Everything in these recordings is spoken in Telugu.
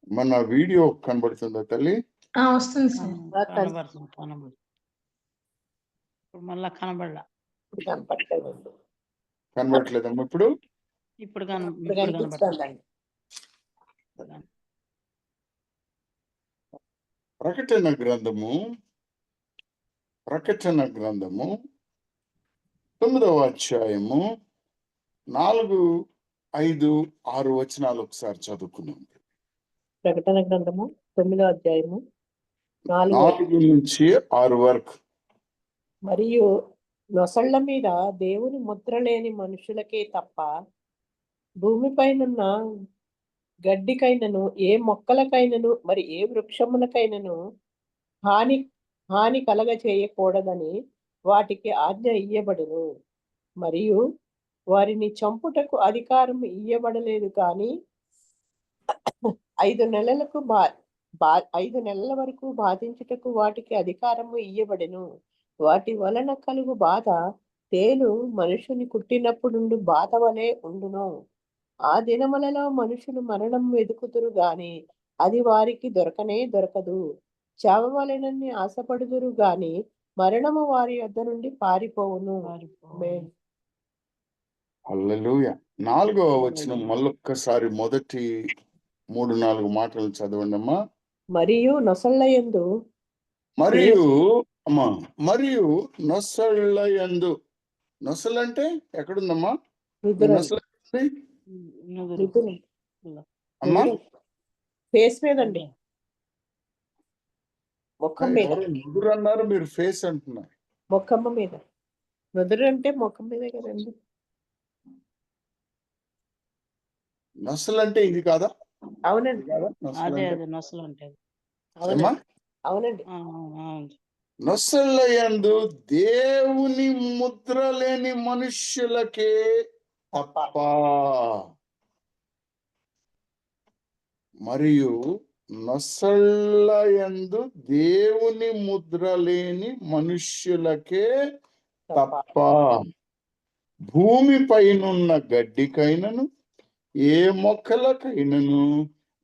మన వీడియో కనబడుతుందా తల్లి? వస్తుంది సార్. కనబడుతుంది కనబడుతుంది. ఇప్పుడు మళ్ళా కనబడలా. కనబడట్లేదమ్మా ఇప్పుడు? ఇప్పుడు కనబడుతుంది. ప్రకటన గ్రంథము 9వ అధ్యాయము 4, 5, 6 వచనాలు ఒకసారి చదువుకున్నాం. ప్రకటన గ్రంథము 9వ అధ్యాయము 4 నుంచి 6 వరకు. మరియు నొసళ్ల మీద దేవుని ముద్ర లేని మనుషులకే తప్ప భూమిపైనున్న గడ్డికైనను ఏ మొక్కలకైనను మరి ఏ వృక్షములకైనను హాని కలగ చేయకూడదని వాటికి ఆజ్ఞ ఇయ్యబడును. మరియు వారిని చంపుటకు అధికారం ఇయ్యబడలేదు, కానీ 5 నెలల వరకు బాధించుటకు వాటికి అధికారము ఇయ్యబడెను. వాటి వలన కలుగు బాధ తేలు మనుషుని కుట్టినప్పుడు బాధ వలె ఉండును. ఆ దినములలో మనుషులు మరణం వెతుకుతురు గాని అది వారికి దొరకదు. చావవలెనని ఆశపడుదురు గాని మరణము వారి యొద్ద నుండి పారిపోవును. హల్లెలూయా. 4వ వచనం మళ్ళొక్కసారి మొదటి 3-4 మాటలు చదవండి అమ్మా. మరియు నొసళ్ళయందు నొసళ్ళయందు. నొసలంటే ఎక్కడుందమ్మా? అమ్మా ఫేస్ మీదండి, ముఖం మీద. నుదురు అన్నారు, మీరు ఫేస్ అంటున్నారు. ముఖమ్మ మీద. నుదురు అంటే ముఖం మీదే కదండి. నొసలంటే ఇది కాదా? అవునండి. నొసలు అంటే అవునండి. నొసళ్ళయందు దేవుని ముద్ర లేని మనుష్యులకే తప్ప. మరియు నొసళ్ళయందు దేవుని ముద్ర లేని మనుష్యులకే తప్ప భూమి పైనున్న గడ్డికైనను ఏ మొక్కలకైనను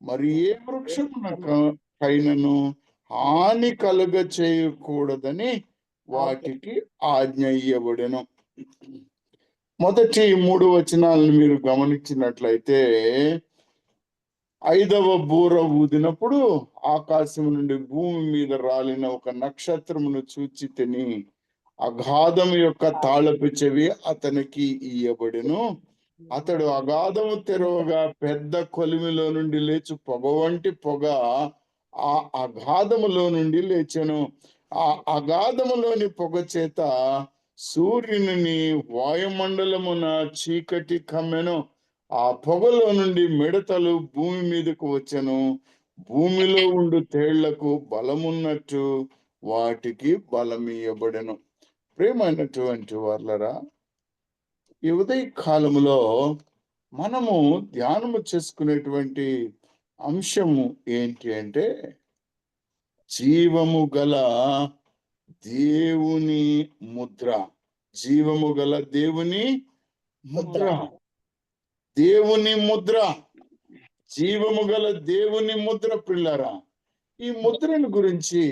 మరి ఏ వృక్షమునకైనను హాని కలుగ చేయకూడదని వాటికి ఆజ్ఞ ఇయ్యబడెను. మొదటి 3 వచనాలను మీరు గమనించినట్లయితే, 5వ బూర ఊదినప్పుడు ఆకాశం నుండి భూమి మీద రాలిన ఒక నక్షత్రమును చూచి తిని అగాధము యొక్క తాళపు చెవి అతనికి ఇయ్యబడెను. అతడు అగాధము తెరవగా పెద్ద కొలిమిలో నుండి లేచు పొగ వంటి పొగ ఆ అగాధములో నుండి లేచెను. ఆ అగాధములోని పొగ చేత సూర్యుని వాయుమండలమున చీకటి కమ్మెను. ఆ పొగలో నుండి మిడతలు భూమి మీదకు వచ్చెను. భూమిలో ఉండు తేళ్లకు బలమున్నట్టు వాటికి బలమియ్యబడెను. ప్రియమైనటువంటి వాళ్ళరా, ఈ ఉదయ కాలములో మనము ధ్యానము చేసుకునేటువంటి అంశము ఏంటి అంటే, జీవము గల దేవుని ముద్ర. జీవము గల దేవుని ముద్ర. దేవుని ముద్ర, జీవము గల దేవుని ముద్ర. పిల్లరా, ఈ ముద్రను గురించి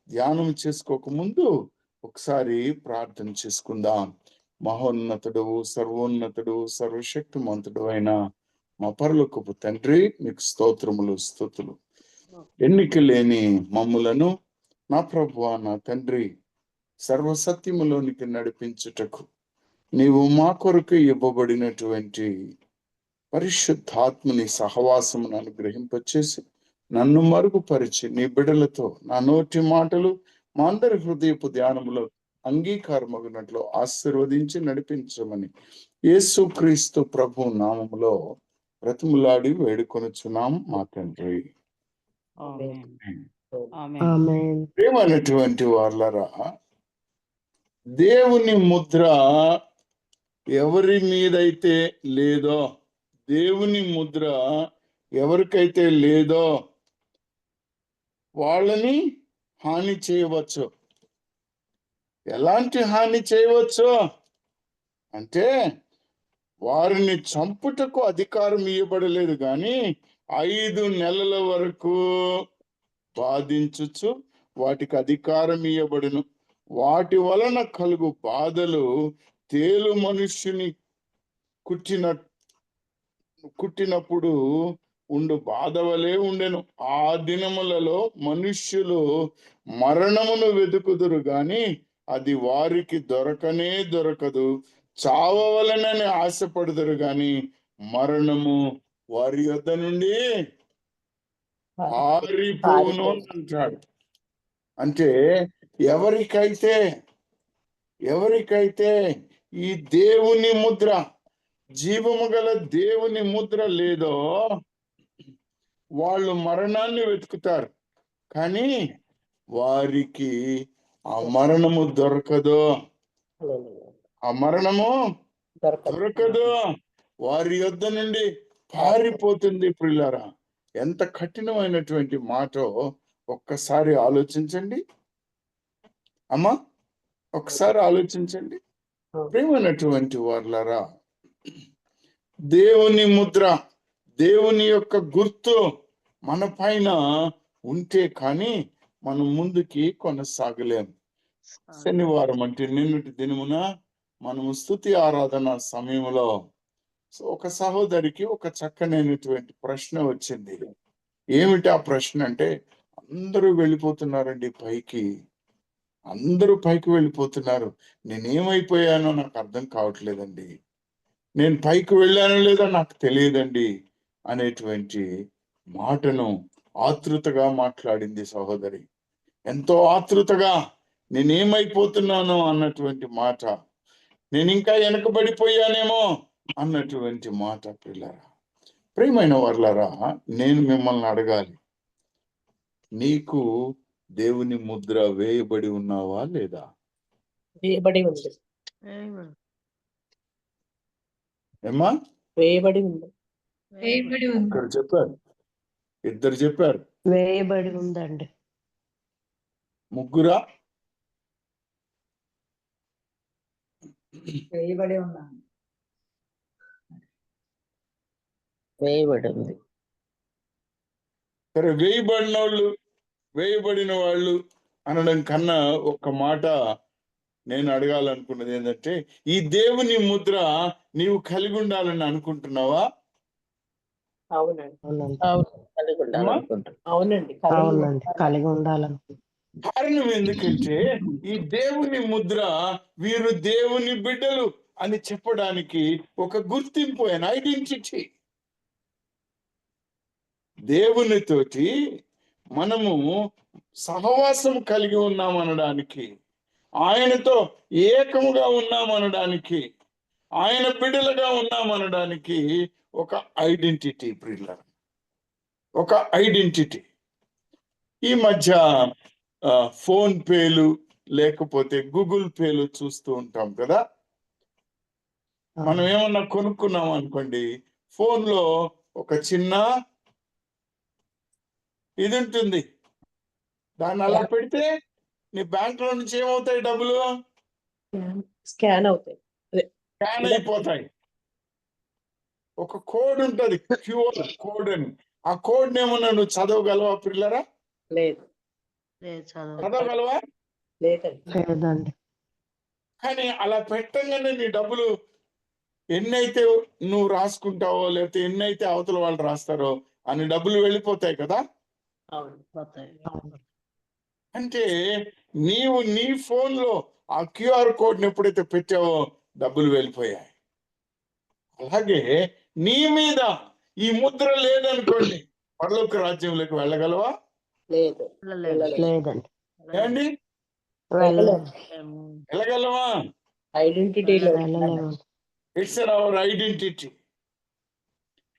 ధ్యానం చేసుకోక ముందు ఒకసారి ప్రార్థన చేసుకుందాం. మహోన్నతుడు, సర్వోన్నతుడు, సర్వశక్తిమంతుడు అయిన మా పరలోకపు తండ్రి, మీకు స్తోత్రములు, స్తుతులు. ఎన్నిక లేని మమ్ములను నా ప్రభువా, నా తండ్రి, సర్వసత్యములోనికి నడిపించుటకు నీవు మా కొరకు ఇవ్వబడినటువంటి పరిశుద్ధాత్మని సహవాసమును అనుగ్రహింపచేసి నన్ను మరుగుపరిచి నీ బిడ్డలతో నా నోటి మాటలు మా అందరి హృదయపు ధ్యానములో అంగీకారమగినట్లు ఆశీర్వదించి నడిపించమని యేసుక్రీస్తు ప్రభు నామములో బ్రతిములాడి వేడుకొనుచున్నాం మా తండ్రి. ప్రియమైనటువంటి వాళ్ళరా, దేవుని ముద్ర ఎవరి మీదైతే లేదో, దేవుని ముద్ర ఎవరికైతే లేదో వాళ్ళని హాని చేయవచ్చు. ఎలాంటి హాని చేయవచ్చు అంటే, వారిని చంపుటకు అధికారం ఇవ్వబడలేదు కానీ 5 నెలల వరకు బాధించుచు వాటికి అధికారం ఇవ్వబడును. వాటి వలన కలుగు బాధలు తేలు మనుష్యుని కుట్టినప్పుడు ఉండు బాధ వలె ఉండెను. ఆ దినములలో మనుష్యులు మరణమును వెతుకుదురు గాని అది వారికి దొరకనే దొరకదు. చావవలనని ఆశపడుదురు గాని మరణము వారి యొద్ద నుండి పారిపోవును అంటాడు. అంటే ఎవరికైతే ఈ దేవుని ముద్ర, జీవము గల దేవుని ముద్ర లేదో వాళ్ళు మరణాన్ని వెతుకుతారు కానీ వారికి ఆ మరణము దొరకదు. ఆ మరణము దొరకదు, వారి యొద్ద నుండి పారిపోతుంది. ప్రియులారా, ఎంత కఠినమైనటువంటి మాటో ఒక్కసారి ఆలోచించండి అమ్మా, ఒక్కసారి ఆలోచించండి. ప్రియమైనటువంటి వారులారా, దేవుని ముద్ర, దేవుని యొక్క గుర్తు మన పైన ఉంటే కానీ మనం ముందుకి కొనసాగలేము. శనివారం అంటే నిన్నటి దినమున మనము స్తుతి ఆరాధన సమయంలో ఒక సహోదరికి ఒక చక్కనైనటువంటి ప్రశ్న వచ్చింది. ఏమిటి ఆ ప్రశ్న అంటే, అందరూ వెళ్ళిపోతున్నారండి పైకి, అందరూ పైకి వెళ్ళిపోతున్నారు, నేనేమైపోయానో నాకు అర్థం కావట్లేదండి, నేను పైకి వెళ్ళానో లేదో నాకు తెలియదండి అనేటువంటి మాటను ఆతృతగా మాట్లాడింది సహోదరి. ఎంతో ఆతృతగా నేనేమైపోతున్నానో అన్నటువంటి మాట, నేను ఇంకా వెనకబడిపోయానేమో అన్నటువంటి మాట. పిల్లరా, ప్రియమైన వర్లారా, నేను మిమ్మల్ని అడగాలి, నీకు దేవుని ముద్ర వేయబడి ఉన్నావా లేదా? వేయబడి ఉంది. ఏమా? వేయబడి ఉంది. ఇక్కడ చెప్పారు, ఇద్దరు చెప్పారు. వేయబడి ఉందండి. ముగ్గురా? వేయబడి ఉన్నాను. వేయబడి ఉంది. సరే, వేయబడిన వాళ్ళు అనడం కన్నా ఒక్క మాట నేను అడగాలనుకున్నది ఏంటంటే, ఈ దేవుని ముద్ర నీవు కలిగి ఉండాలని అనుకుంటున్నావా? అవునండి, కలిగి ఉండాలని. కారణం ఎందుకంటే, ఈ దేవుని ముద్ర వీరు దేవుని బిడ్డలు అని చెప్పడానికి ఒక గుర్తింపు, an ఐడెంటిటీ. దేవునితోటి మనము సహవాసం కలిగి ఉన్నామనడానికి, ఆయనతో ఏకముగా ఉన్నామనడానికి, ఆయన బిడ్డలుగా ఉన్నామనడానికి ఒక ఐడెంటిటీ. ప్రియులారా, ఒక ఐడెంటిటీ. ఈ మధ్య ఫోన్ పేలు లేకపోతే గూగుల్ పేలు చూస్తూ ఉంటాం కదా. మనం ఏమన్నా కొనుక్కున్నాం అనుకోండి, ఫోన్లో ఒక చిన్న ఇది ఉంటుంది, దాన్ని అలా పెడితే నీ బ్యాంక్ లో నుంచి ఏమవుతాయి? డబ్బులు స్కాన్ అవుతాయి, స్కాన్ అయిపోతాయి. ఒక కోడ్ ఉంటది, క్యూఆర్ కోడ్ అని. ఆ కోడ్ ఏమన్నా నువ్వు చదవగలవా పిల్లరా? లేదు. చదవగలవా? లేదండి. కానీ అలా పెట్టగానే నీ డబ్బులు ఎన్నైతే నువ్వు రాసుకుంటావో లేకపోతే ఎన్నైతే అవతల వాళ్ళు రాస్తారో అన్ని డబ్బులు వెళ్ళిపోతాయి కదా. అంటే నీవు నీ ఫోన్ లో ఆ క్యూఆర్ కోడ్ ఎప్పుడైతే పెట్టావో డబ్బులు వెళ్ళిపోయాయి. అలాగే నీ మీద ఈ ముద్ర లేదనుకోండి, పరలోక రాజ్యంలోకి వెళ్ళగలవా? లేదండి. ఏమండి, వెళ్ళగలవా? Identity. It's our identity,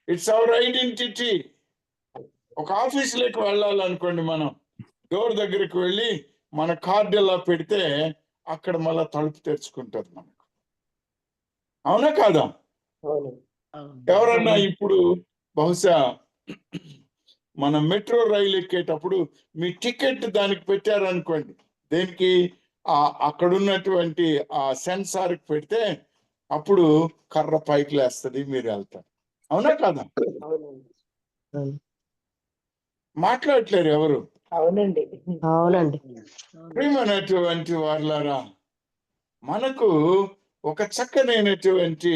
it's our identity. ఒక ఆఫీసులోకి వెళ్ళాలనుకోండి, మనం డోర్ దగ్గరికి వెళ్ళి మన కార్డు ఎలా పెడితే అక్కడ మళ్ళా తలుపు తెరుచుకుంటుంది మనకు. అవునా కాదా? ఎవరన్నా ఇప్పుడు బహుశా మన మెట్రో రైలు ఎక్కేటప్పుడు మీ టికెట్ దానికి పెట్టారనుకోండి, దేనికి అక్కడ ఉన్నటువంటి ఆ సెన్సార్కి పెడితే అప్పుడు కర్ర పైకి లేస్తుంది, మీరు వెళ్తారు. అవునా కాదా? అవునండి. అవును. మాట్లాడట్లేరు ఎవరు. అవునండి. అవునండి. ప్రియమైనటువంటి వాళ్ళారా, మనకు ఒక చక్కనైనటువంటి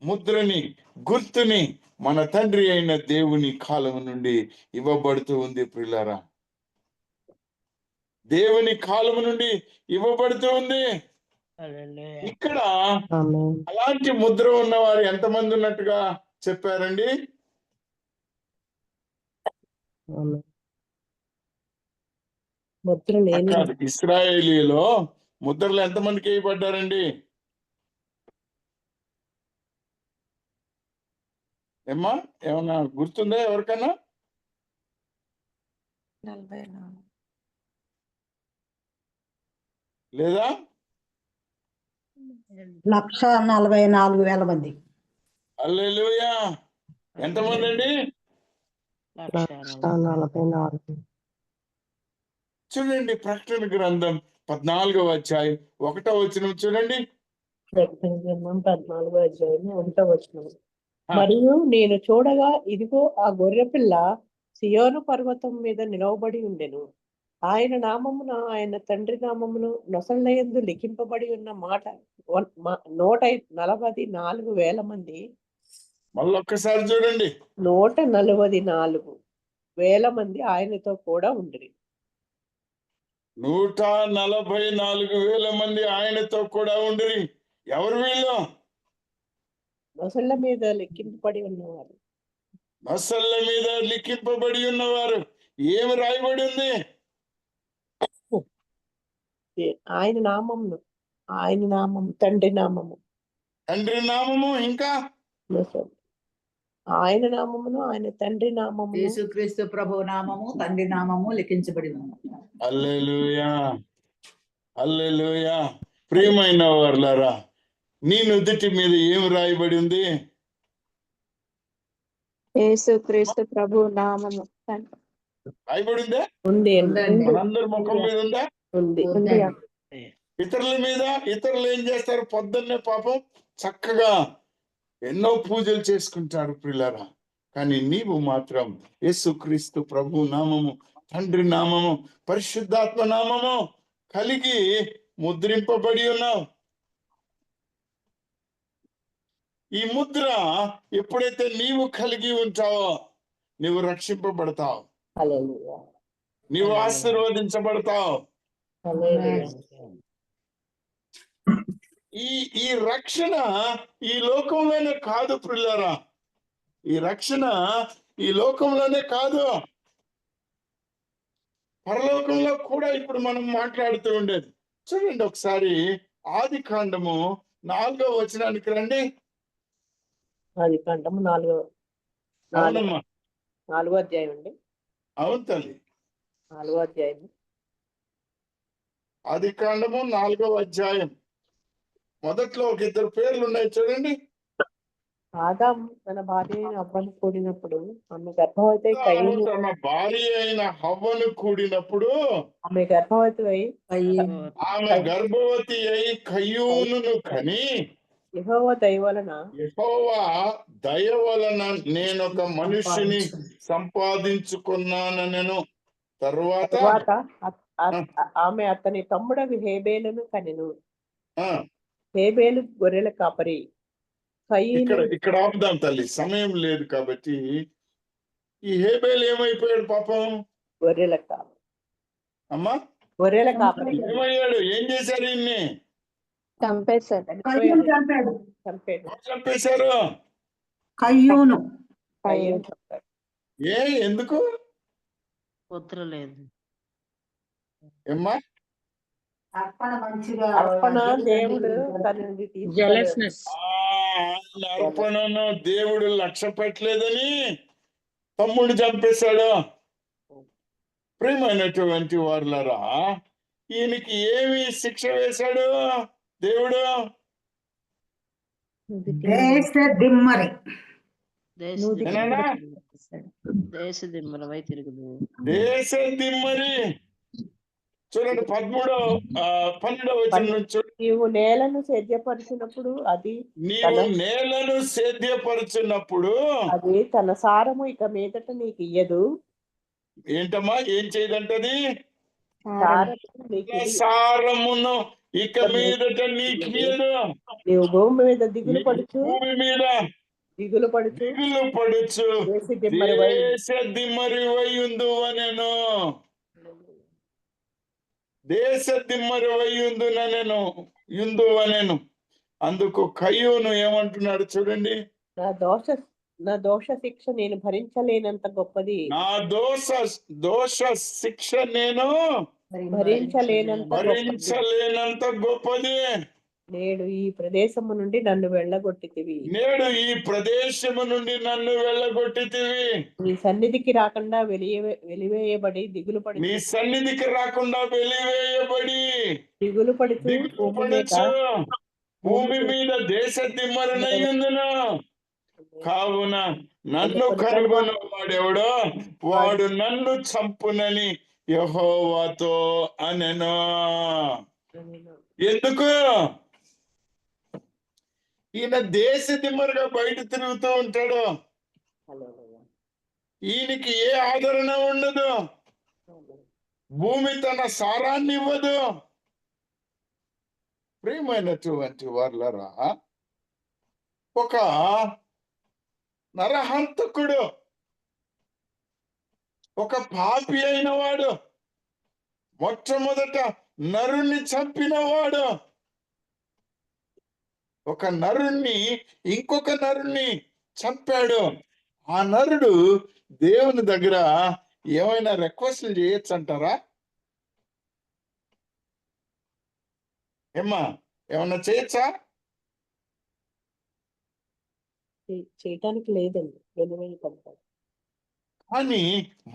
ముద్రని, గుర్తుని మన తండ్రి అయిన దేవుని కాలం నుండి ఇవ్వబడుతూ ఉంది. ప్రియులారా, దేవుని కాలం నుండి ఇవ్వబడుతూ ఉంది. ఇక్కడ ఆమేన్. అలాంటి ముద్ర ఉన్నవారు ఎంతమంది ఉన్నట్టుగా చెప్పారండి? ఆమేన్. ముద్ర లేని కాదు, ఇశ్రాయేలీలో ముద్రలు ఎంతమందికి వేయబడ్డారండి? ఏమ్మా, ఏమన్నా గుర్తుందా ఎవరికన్నా? 44 లేదా? 1,44,000 మంది. హల్లెలూయా! ఎంతమంది అండి? 1,44,000. చూడండి, ప్రకటన గ్రంథం 14వ అధ్యాయం 1వ వచనం చూడండి. ప్రకటన గ్రంథం 14వ అధ్యాయం 1వ వచనం. ఆ. మరియు నేను చూడగా ఇదిగో ఆ గొర్రెపిల్ల సియోను పర్వతం మీద నిలవబడి ఉండెను. ఆయన నామమున ఆయన తండ్రి నామమును నొసళ్ళయందు లిఖింపబడి ఉన్న 144,000 మంది, మళ్ళొక్కసారి చూడండి. 144,000 మంది ఆయనతో కూడా ఉండిరి. 144,000 మంది ఆయనతో కూడా ఉండిరి. ఎవరు వీళ్ళు? నొసళ్ళ మీద లెక్కింపబడి ఉన్నవారు. నొసళ్ళ మీద లిఖింపబడి ఉన్నవారు. ఏమి రాయబడి ఉంది? ఆయన నామమును, ఆయన నామం, తండ్రి నామము, తండ్రి నామము, ఇంకా నొసళ్ళు. ఆయన నామమును, ఆయన తండ్రి నామమును, యేసుక్రీస్తు ప్రభు నామము, తండ్రి నామము లిఖించబడి ఉంది. హల్లెలూయా, హల్లెలూయా. ప్రియమైన వారలారా, నీ నుదుటి మీద ఏమి రాయబడి ఉంది? యేసుక్రీస్తు ప్రభు నామము రాయబడి ఉందా? ఉంది ఉందండి. మనందరి ముఖం మీద ఉందా? ఉంది. ఉంది. ఇతరుల మీద, ఇతరులు ఏం చేస్తారు? పొద్దున్నే పాపం చక్కగా ఎన్నో పూజలు చేసుకుంటారు ప్రియులారా. కానీ నీవు మాత్రం యేసుక్రీస్తు ప్రభు నామము, తండ్రి నామము, పరిశుద్ధాత్మ నామము కలిగి ముద్రింపబడి ఉన్నావు. ఈ ముద్ర ఎప్పుడైతే నీవు కలిగి ఉంటావో నీవు రక్షింపబడతావు, హల్లెలూయా, నీవు ఆశీర్వదించబడతావు. హల్లెలూయా. ఈ ఈ రక్షణ ఈ లోకంలోనే కాదు ప్రియులారా, ఈ రక్షణ ఈ లోకంలోనే కాదు, పరలోకంలో కూడా ఇప్పుడు మనం మాట్లాడుతూ ఉండేది. చూడండి ఒకసారి ఆది కాండము 4వ వచనానికి రండి. అది కంఠము 4వ అవునమ్మా, అధ్యాయం అండి. అవును తల్లి. 4వ అధ్యాయం. ఆది కాండము 4వ అధ్యాయం మొదట్లో ఒక ఇద్దరు పేర్లు ఉన్నాయి చూడండి. ఆదాము తన భార్య అయిన అవ్వను కూడినప్పుడు ఆమె గర్భవతి అయి ఆదాము కయ్యూను తన భార్య అయిన హవ్వను కూడినప్పుడు ఆమె గర్భవతి అయి ఆమె గర్భవతి అయి కయ్యూనును కని యెహోవా దయ వలన యెహోవా దయ వలన నేనొక మనుషుని సంపాదించుకున్నానెను. తరువాత ఆమె అతని తమ్ముడగు హేబేలును కనెను. ఆ, హేబేలు గొర్రెల కాపరి, కయీను ఇక్కడ ఆపుదాం తల్లి, సమయం లేదు కాబట్టి. ఈ హేబేలు ఏమైపోయాడు పాపం? గొర్రెల కాపరి, అమ్మా, గొర్రెల కాపరి ఏమయ్యాడు? ఏం చేశారు ఈయన్ని? చంపేశారు. కయ్యూను చంపాడు. చంపాడు. ఎవరు చంపేశారు? కయ్యూను. కయ్యూను చంపాడు. ఎందుకు? ముద్ర లేదు. ఏమ్మా, అర్పణ దేవుడు తన నుండి తీసుకున్నాడు. జెలస్నెస్. ఆయన అర్పణను దేవుడు లక్ష్య పెట్టలేదని తమ్ముడు చంపేశాడు. ప్రియమైనటువంటి వారులారా, ఈయనకి ఏమి శిక్ష వేశాడు దేవుడు? దేశ దిమ్మరి. ఏనాయనా? దేశ దిమ్మలవై తిరుగుదు. దేశ దిమ్మరి. చూడండి 12వ వచనం నుంచి చూడండి. నీవు నేలను సేద్యపరిచినప్పుడు అది నీవు నేలను సేద్యపరుచున్నప్పుడు అది తన సారము ఇక మీదట నీకు ఇయ్యదు. ఏంటమ్మా ఏం చేయదంటది? సారము నీకు ఇయ్యదు. సారమును ఇక మీదట నీకియదు. నీవు భూమి మీద దిగులు పడుచు భూమి మీద దిగులు పడుచు దిగులు పడుచు దేశ దిమ్మరివై దేశ దిమ్మరివై ఉందువనెను. దేశ దిమ్మరివై ఉందువనెను. అందుకు కయ్యూను ఏమంటున్నాడు చూడండి. నా దోష శిక్ష నేను భరించలేనంత గొప్పది. నా దోష శిక్ష నేను భరించలేనంత గొప్పది. నేడు ఈ ప్రదేశము నుండి నన్ను వెళ్ళగొట్టితివి. నీ సన్నిధికి రాకుండా వెలివేయబడి దిగులు పడి దిగులు పడుచు భూమి మీద దేశ దిమ్మరనయ్యుందును. కావున నన్ను కనుగొన్న వాడెవడో వాడు నన్ను చంపునని యెహోవాతో అనెను. ఎందుకు? ఈయన దేశ దిమ్మరుగా బయట తిరుగుతూ ఉంటాడు. ఈయనకి ఏ ఆదరణ ఉండదు. భూమి తన సారాన్ని ఇవ్వదు. ప్రియమైనటువంటి వాళ్ళరా, ఒక నరహంతకుడు, ఒక పాపి అయిన వాడు, మొట్టమొదట నరుణ్ణి చంపినవాడు, ఒక నరుణ్ణి ఇంకొక నరుణ్ణి చంపాడు. ఆ నరుడు దేవుని దగ్గర ఏమైనా రిక్వెస్ట్లు చేయొచ్చు అంటారా? ఏమ్మా ఏమన్నా చేయొచ్చా? చేయటానికి లేదండి. వెలువెళ్ళిపోతాడు. కానీ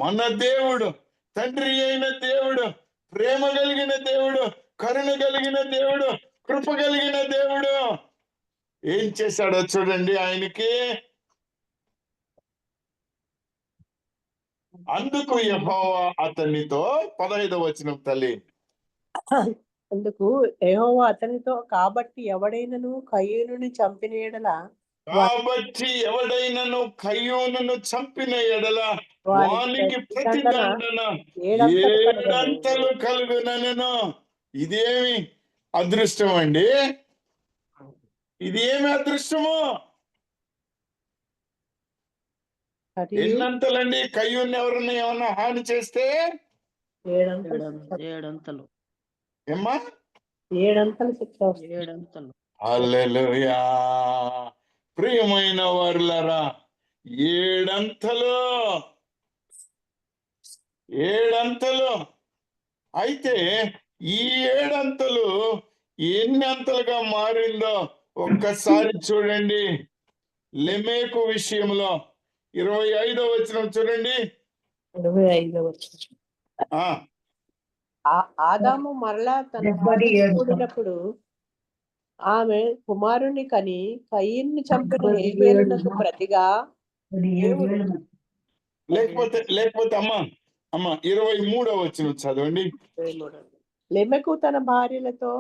మన దేవుడు, తండ్రి అయిన దేవుడు, ప్రేమ కలిగిన దేవుడు, కరుణ కలిగిన దేవుడు, కృప కలిగిన దేవుడు ఏం చేశాడో చూడండి. ఆయనకి అందుకు యెహోవా అతనితో 15వ వచనం తల్లి. అందుకు యెహోవా అతనితో కాబట్టి ఎవడైనను కయ్యూనుని చంపిన ఎడల చంపిన ఎడల వానికి ప్రతిదండన 7 అంతలు కలుగునను. ఇదేమి అదృష్టం అండి! ఇదేమి అదృష్టము! ఎన్నంతలండి? కయ్యూని ఎవరన్నా ఏమన్నా హాని చేస్తే 7 అంతలు. ఏమ్మా? 7 అంతలు శిక్ష వస్తుంది. 7 అంతలు. హల్లెలూయా! ప్రియమైన వారులారా, 7 అంతలు. అయితే ఈ 7 అంతలు ఎన్ని అంతలుగా మారిందో ఒక్కసారి చూడండి. లెమెకు విషయంలో 25వ వచనం చూడండి. 25వ వచనం. ఆదాము మరలా తన భార్యతో కూడినప్పుడు ఆమె కుమారుని కని కయీనుని చంపిన హేబెలునకు ప్రతిగా లేకపోతే అమ్మ 23వ వచనం చదవండి. లెమెకు తన భార్యలతో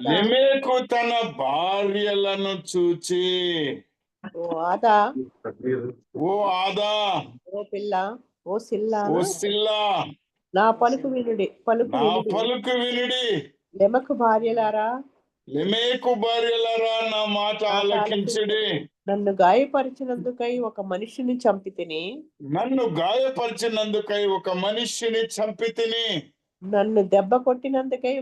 లెమెకు తన భార్యలను చూచి ఓ ఆదా, ఓ ఆదా, ఓ పిల్ల, ఓ సిల్లా, నా పలుకు వినుడి. లెమెకు భార్యలారా, నా మాట ఆలకించుడి. నన్ను గాయపరిచినందుకై ఒక మనిషిని చంపి తిని నన్ను దెబ్బ కొట్టినందుకై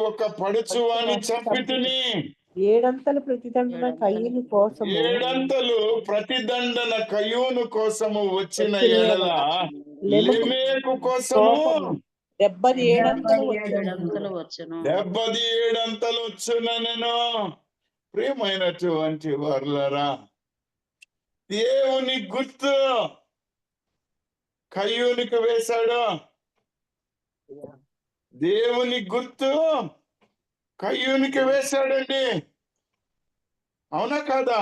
ఒక పడుచువాని చంపి తిని 7 అంతలు ప్రతిదండన కయ్యూను కోసము 7 అంతలు ప్రతిదండన కయ్యూను కోసము వచ్చిన ఎడల లెమెకు కోసము 77 అంతలు వచ్చును. 77 అంతలు వచ్చుననెను. ప్రియమైనటువంటి వారులారా, దేవుని గుర్తు కయ్యూనికి వేశాడు. దేవుని గుర్తు కయ్యూనికి వేశాడండి. అవునా కాదా?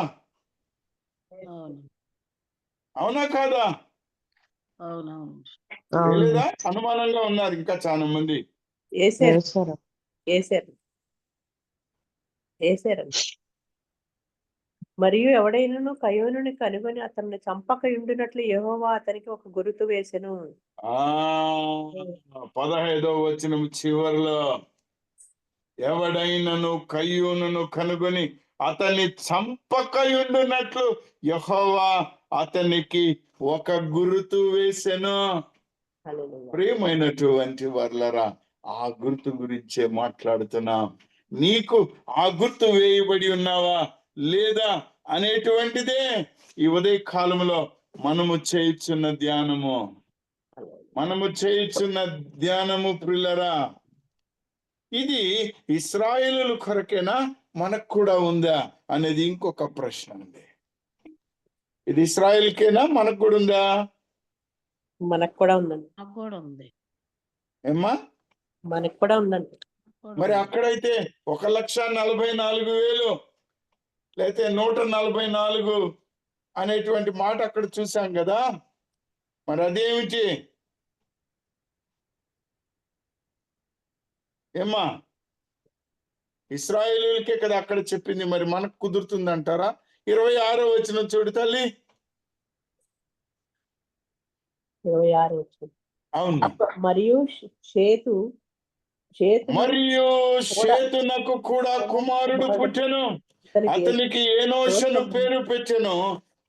అవునవును. లేదా అనుమానంగా ఉన్నారు ఇంకా చాలా మంది. వేసారు వేశారు. వేసారు వేసారు. మరియు ఎవడైనను కయోనుని కనుగొని అతన్ని చంపక ఉండినట్లు యెహోవా అతనికి ఒక గురుతు వేసెను. 15వ వచనం చివరిలో ఎవడైనను కయ్యూనును కనుగొని అతన్ని చంపకయుండునట్లు యెహోవా అతనికి ఒక గురుతు వేసెను. హల్లెలూయా. ప్రియమైనటువంటి వర్లరా, ఆ గుర్తు గురించే మాట్లాడుతున్నాం. నీకు ఆ గుర్తు వేయబడి ఉన్నావా లేదా అనేటువంటిదే ఈ ఉదయ కాలంలో మనము చేయుచున్న ధ్యానము. ప్రియులరా, ఇది ఇశ్రాయేలు కొరకేనా మనకు కూడా ఉందా అనేది ఇంకొక ప్రశ్న ఉంది. ఇది ఇశ్రాయేల్కేనా మనకు కూడా ఉందా? మనకు కూడా ఉందండి. నాకు కూడా ఉంది. ఏమ్మా? మనకు కూడా ఉందండి. మరి అక్కడైతే 1,44,000 లేకపోతే 144 అనేటువంటి మాట అక్కడ చూసాం కదా. మరి అదేమిటి ఏమ్మా? ఇశ్రాయేలులకే కదా అక్కడ చెప్పింది, మరి మనకు కుదురుతుంది అంటారా? 26వ వచనం చూడు తల్లి. 26 వచ్చింది. అవును. మరియు షేతు మరియు షేతునకు కూడా కుమారుడు పుట్టెను, అతనికి ఏనోషను పేరు పెట్టెను.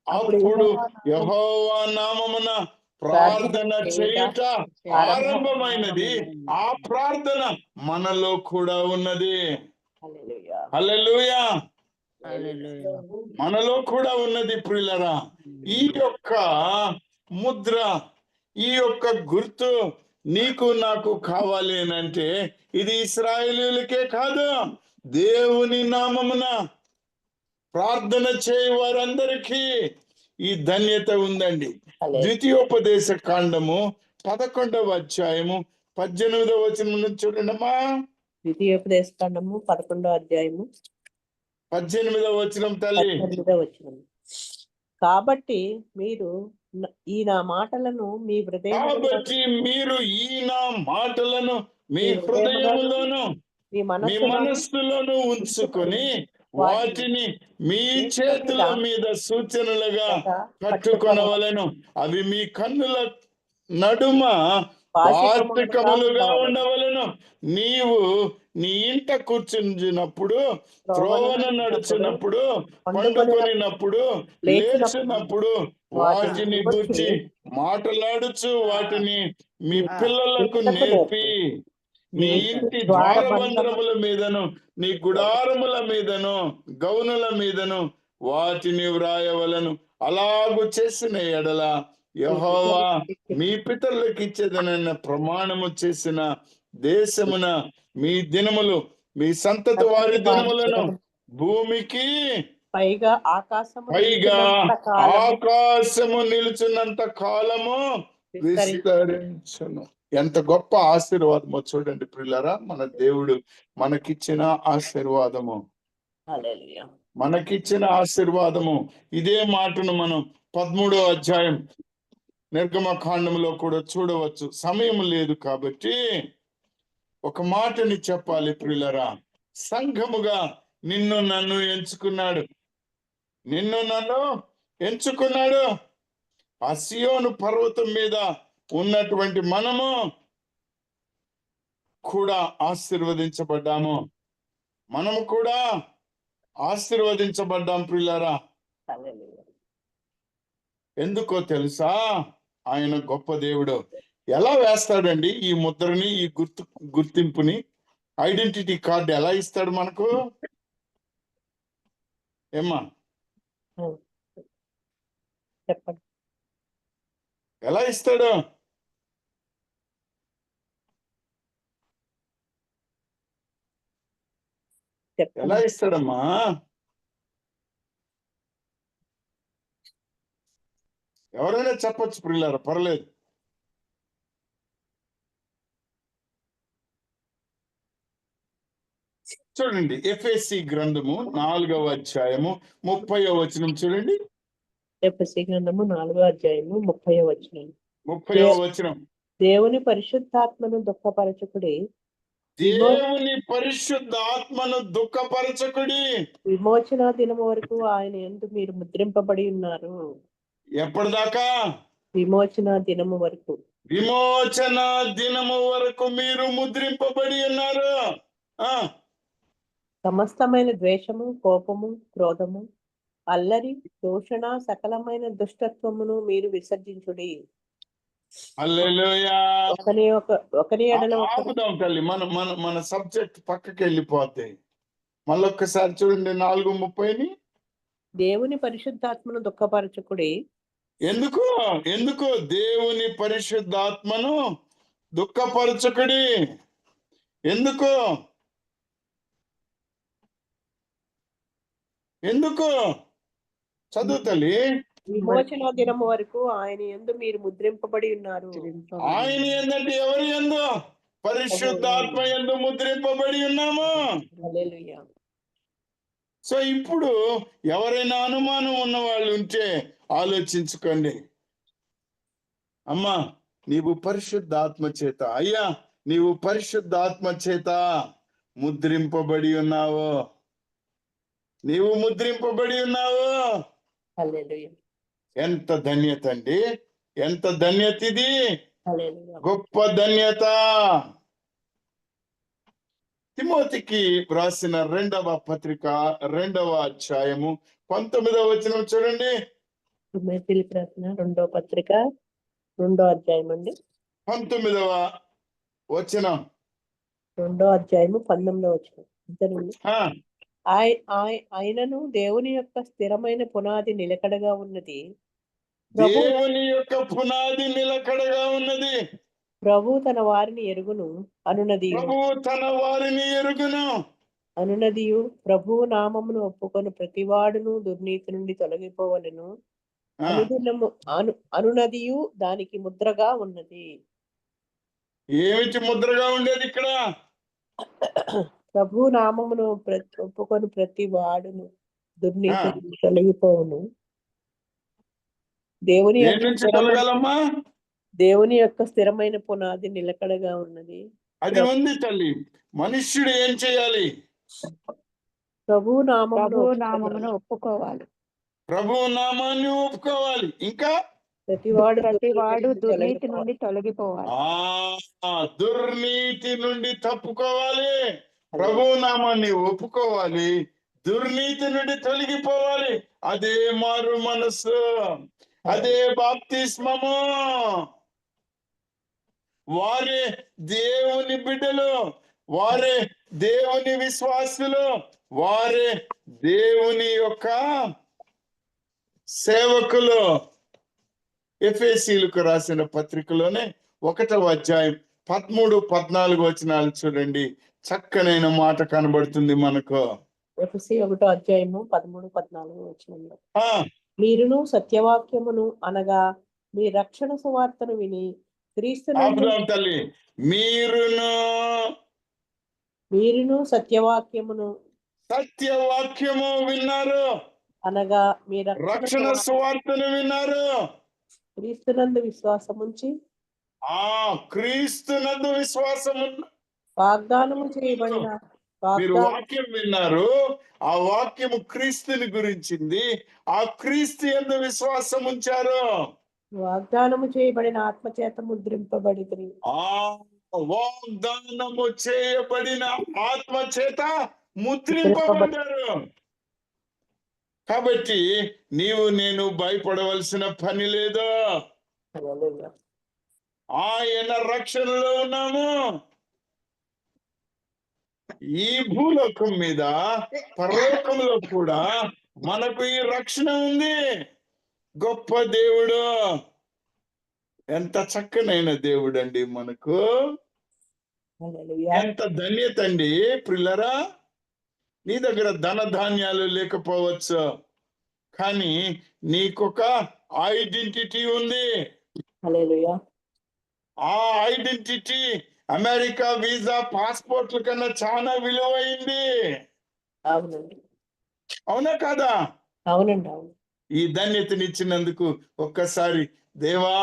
అప్పుడు యెహోవా నామమున ప్రార్థన చేయుట ఆరంభమైనది. ఆ ప్రార్థన మనలో కూడా ఉన్నది. హల్లెలూయా. హల్లెలూయా. హల్లెలూయా. మనలో కూడా ఉన్నది ప్రియులరా. ఈ యొక్క ముద్ర, ఈ యొక్క గుర్తు నీకు నాకు కావాలి అని అంటే ఇది ఇశ్రాయేలీయులకే కాదు, దేవుని నామమున ప్రార్థన చేయ వారందరికీ ఈ ధన్యత ఉందండి. ద్వితీయోపదేశ కాండము 11వ అధ్యాయము 18వ వచనం నుంచి చూడండి అమ్మా. ద్వితీయోపదేశ కాండము 11వ అధ్యాయము 18వ వచనం తల్లి. 18వ వచనం. కాబట్టి మీరు ఈ నా మాటలను మీ కాబట్టి మీరు ఈ నా మాటలను మీ హృదయములోను మీ మనస్సులోను ఉంచుకొని వాటిని మీ చేతుల మీద సూచనలుగా కట్టుకొనవలెను. అవి మీ కన్నుల నడుమ వార్తికములుగా ఉండవలెను. నీవు నీ ఇంట కూర్చున్నప్పుడు, త్రోవన నడుచున్నప్పుడు, పండుకొనినప్పుడు, లేచినప్పుడు వాటిని గురించి మాట్లాడుచు వాటిని మీ పిల్లలకు నేర్పి నీ ఇంటి ద్వారబంధముల మీదను, నీ గుడారముల మీదను, గౌనుల మీదను వాటిని వ్రాయవలను. అలాగు చేసిన ఎడల యెహోవా మీ పితరులకు ఇచ్చేదనన్న ప్రమాణము చేసిన దేశమున మీ దినములు, మీ సంతతి వారి దినములను భూమికి పైగా ఆకాశము నిలుచున్నంత కాలము విస్తరించును. ఎంత గొప్ప ఆశీర్వాదమో చూడండి ప్రియులారా. మన దేవుడు మనకిచ్చిన ఆశీర్వాదము, హల్లెలూయా. మనకిచ్చిన ఆశీర్వాదము. ఇదే మాటను మనం 13వ అధ్యాయం నిర్గమకాండంలో కూడా చూడవచ్చు. సమయం లేదు కాబట్టి ఒక మాటని చెప్పాలి ప్రియులారా. సంఘముగా నిన్ను నన్ను ఎంచుకున్నాడు. ఆ సియోను పర్వతం మీద ఉన్నటువంటి మనము కూడా ఆశీర్వదించబడ్డాము. మనము కూడా ఆశీర్వదించబడ్డాం ప్రియులారా. హల్లెలూయా. ఎందుకో తెలుసా? ఆయన గొప్ప దేవుడు. ఎలా వేస్తాడండి ఈ ముద్రని, ఈ గుర్తింపుని, ఐడెంటిటీ కార్డు ఎలా ఇస్తాడు మనకు? ఏమ్మా చెప్పండి. ఎలా ఇస్తాడు? ఎలా ఇస్తాడమ్మా? ఎవరైనా చెప్పొచ్చు ప్రియులారా, పర్లేదు. చూడండి, ఎఫెసీ గ్రంథము 4వ అధ్యాయము 30వ వచనం చూడండి. ఎఫెసీ గ్రంథము 4వ అధ్యాయము 30వ వచనం. 30వ వచనం. దేవుని పరిశుద్ధాత్మను దుఃఖపరచుకుడి, దేవుని పరిశుద్ధ ఆత్మను దుఃఖపరచకుడి. విమోచన దినము వరకు ఆయన యందు మీరు ముద్రింపబడి ఉన్నారు. ఎప్పటిదాకా? విమోచన దినము వరకు. విమోచన దినము వరకు మీరు ముద్రింపబడి ఉన్నారు. ఆ సమస్తమైన ద్వేషము, కోపము, క్రోధము, అల్లరి, దూషణ, సకలమైన దుష్టత్వమును మీరు విసర్జించుడి. హల్లెలూయా. ఒకరి ఎడల ఒకరు ఆపుదాం తల్లి, మన మన మన సబ్జెక్ట్ పక్కకి వెళ్ళిపోద్ది. మళ్ళొక్కసారి చూడండి 4:30. దేవుని పరిశుద్ధాత్మను దుఃఖపరచుకుడి. ఎందుకు ఎందుకు దేవుని పరిశుద్ధాత్మను దుఃఖపరచకుడి? ఎందుకు ఎందుకు? చదువు తల్లి. విమోచన దినము వరకు ఆయన యందు మీరు ముద్రింపబడి ఉన్నారు. ఆయన ఏందంటే ఎవరి యందు? పరిశుద్ధాత్మ యందు ముద్రింపబడి ఉన్నాము. హల్లెలూయా. సో ఇప్పుడు ఎవరైనా అనుమానం ఉన్న వాళ్ళు ఉంటే ఆలోచించుకోండి. అమ్మా, నీవు పరిశుద్ధాత్మ చేత, అయ్యా నీవు పరిశుద్ధాత్మ చేత ముద్రింపబడి ఉన్నావు. నీవు ముద్రింపబడి ఉన్నావు. హల్లెలూయా. ఎంత ధన్యత అండి, ఎంత ధన్యత ఇది, హల్లెలూయా. గొప్ప ధన్యత. తిమోతికి వ్రాసిన 2వ పత్రిక 2వ అధ్యాయము 19వ వచనం చూడండి. తిమోతికి రాసిన 2వ పత్రిక 2వ అధ్యాయం అండి. 19వ వచనం. 2వ అధ్యాయము 19వ వచనం. అంతేనండి. ఆ, ఆయనను దేవుని యొక్క స్థిరమైన పునాది నిలకడగా ఉన్నది. ప్రభు దేవుని యొక్క పునాది నిలకడగా ఉన్నది. ప్రభు తన వారిని ఎరుగును అనునది ప్రభువు తన వారిని ఎరుగును. అనునదియు ప్రభువు నామమును ఒప్పుకొని ప్రతివాడును దుర్నీతి నుండి తొలగిపోవలను ఆ, అనుదినము అనునదియు దానికి ముద్రగా ఉన్నది. ఏమిటి ముద్రగా ఉండేది ఇక్కడ? ప్రభు నామమును ఒప్పుకొని ప్రతి వాడును దుర్నీతి నుండి తొలగిపోవును. దేవుని దేని యొక్క నుంచి తొలగాలమ్మా? దేవుని యొక్క స్థిరమైన పునాది నిలకడగా ఉన్నది. అది ఉంది తల్లి. మనుష్యుడు ఏం చేయాలి? ప్రభు నామమును ఒప్పుకోవాలి. ప్రభు నామాన్ని ఒప్పుకోవాలి. ఇంకా ప్రతివాడు దుర్నీతి నుండి తొలగిపోవాలి. దుర్నీతి నుండి తప్పుకోవాలి. ప్రభు నామాన్ని ఒప్పుకోవాలి. దుర్నీతి నుండి తొలగిపోవాలి. అదే మారు మనస్సు, అదే బాప్తిస్మము. వారే దేవుని బిడ్డలు, వారే దేవుని విశ్వాసులు, వారే దేవుని యొక్క సేవకులు. ఎఫెసీయులకు రాసిన పత్రికలోనే 1వ అధ్యాయం 13-14 వచనాలు చూడండి. చక్కనైన మాట కనబడుతుంది మనకు. ఎఫెసీ 1వ అధ్యాయము 13-14 వచనంలో ఆ మీరును సత్యవాక్యమును అనగా మీ రక్షణ సువార్తను విని ఆపుదాం తల్లి. మీరును సత్యవాక్యమును సత్యవాక్యము విన్నారు, అనగా మీ రక్షణ సువార్తను విన్నారు. క్రీస్తునందు విశ్వాసముంచి క్రీస్తునందు విశ్వాసము వాగ్దానము చేయబడిన మీరు వాక్యం విన్నారు. ఆ వాక్యము క్రీస్తుని గురించింది. ఆ క్రీస్తు యందు విశ్వాసం ఉంచారు. వాగ్దానము చేయబడిన ఆత్మచేత ముద్రింపబడి వాగ్దానము చేయబడిన ఆత్మ చేత ముద్రింపబడ్డారు. కాబట్టి నీవు నేను భయపడవలసిన పని లేదు. ఆయన రక్షణలో ఉన్నాము. ఈ భూలోకం మీద పరలోకంలో కూడా మనకు ఈ రక్షణ ఉంది. గొప్ప దేవుడు, ఎంత చక్కనైన దేవుడు అండి మనకు. ఎంత ధన్యత అండి ప్రియులారా. నీ దగ్గర ధన ధాన్యాలు లేకపోవచ్చు, కానీ నీకొక ఐడెంటిటీ ఉంది. ఆ ఐడెంటిటీ అమెరికా వీసా పాస్పోర్ట్ల కన్నా చాలా విలువైంది. అవునండి. అవునా కాదా? అవునండి. అవును. ఈ ధన్యతనిచ్చినందుకు ఒక్కసారి దేవా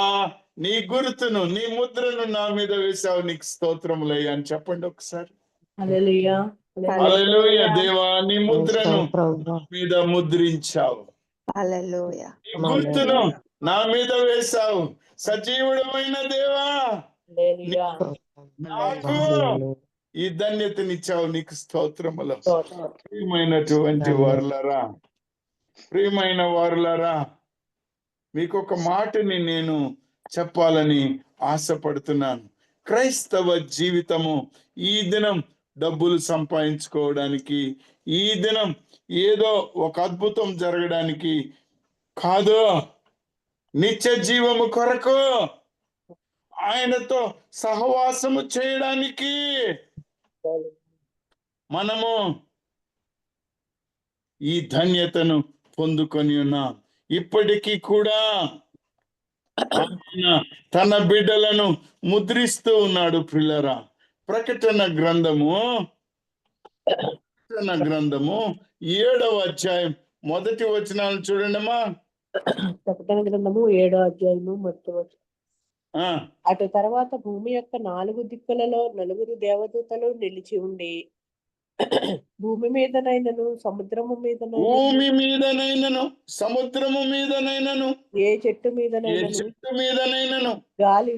నీ గుర్తును నీ ముద్రను నా మీద వేశావు, నీకు స్తోత్రములయ్యా అని చెప్పండి ఒకసారి. హల్లెలూయా. హల్లెలూయా. దేవా నీ ముద్రను ప్రభువా. నా మీద ముద్రించావు, హల్లెలూయా. నీ గుర్తును నా మీద వేశావు. సజీవుడమైన దేవా హల్లెలూయా. నాకు ఈ ధన్యతనిచ్చావు, నీకు స్తోత్రములు. ప్రియమైనటువంటి వారులారా, ప్రియమైన వారులారా, మీకు ఒక మాటని నేను చెప్పాలని ఆశపడుతున్నాను. క్రైస్తవ జీవితము ఈ దినం డబ్బులు సంపాదించుకోవడానికి, ఈ దినం ఏదో ఒక అద్భుతం జరగడానికి కాదు, నిత్య జీవము కొరకు ఆయనతో సహవాసము చేయడానికి మనము ఈ ధన్యతను పొందుకొని ఉన్నాం. ఇప్పటికీ కూడా ఆయన తన బిడ్డలను ముద్రిస్తూ ఉన్నాడు. పిల్లరా, ప్రకటన గ్రంథము 7వ అధ్యాయం మొదటి వచనాలు చూడండమ్మా. ప్రకటన గ్రంథము 7వ అధ్యాయము మొదటి వచనం. అటు తర్వాత భూమి యొక్క 4 దిక్కులలో 4 దేవదూతలు నిలిచి ఉండి, భూమి మీదనైనను సముద్రము మీదనైనను సముద్రము మీదనైనను ఏ చెట్టు మీదనైనను గాలి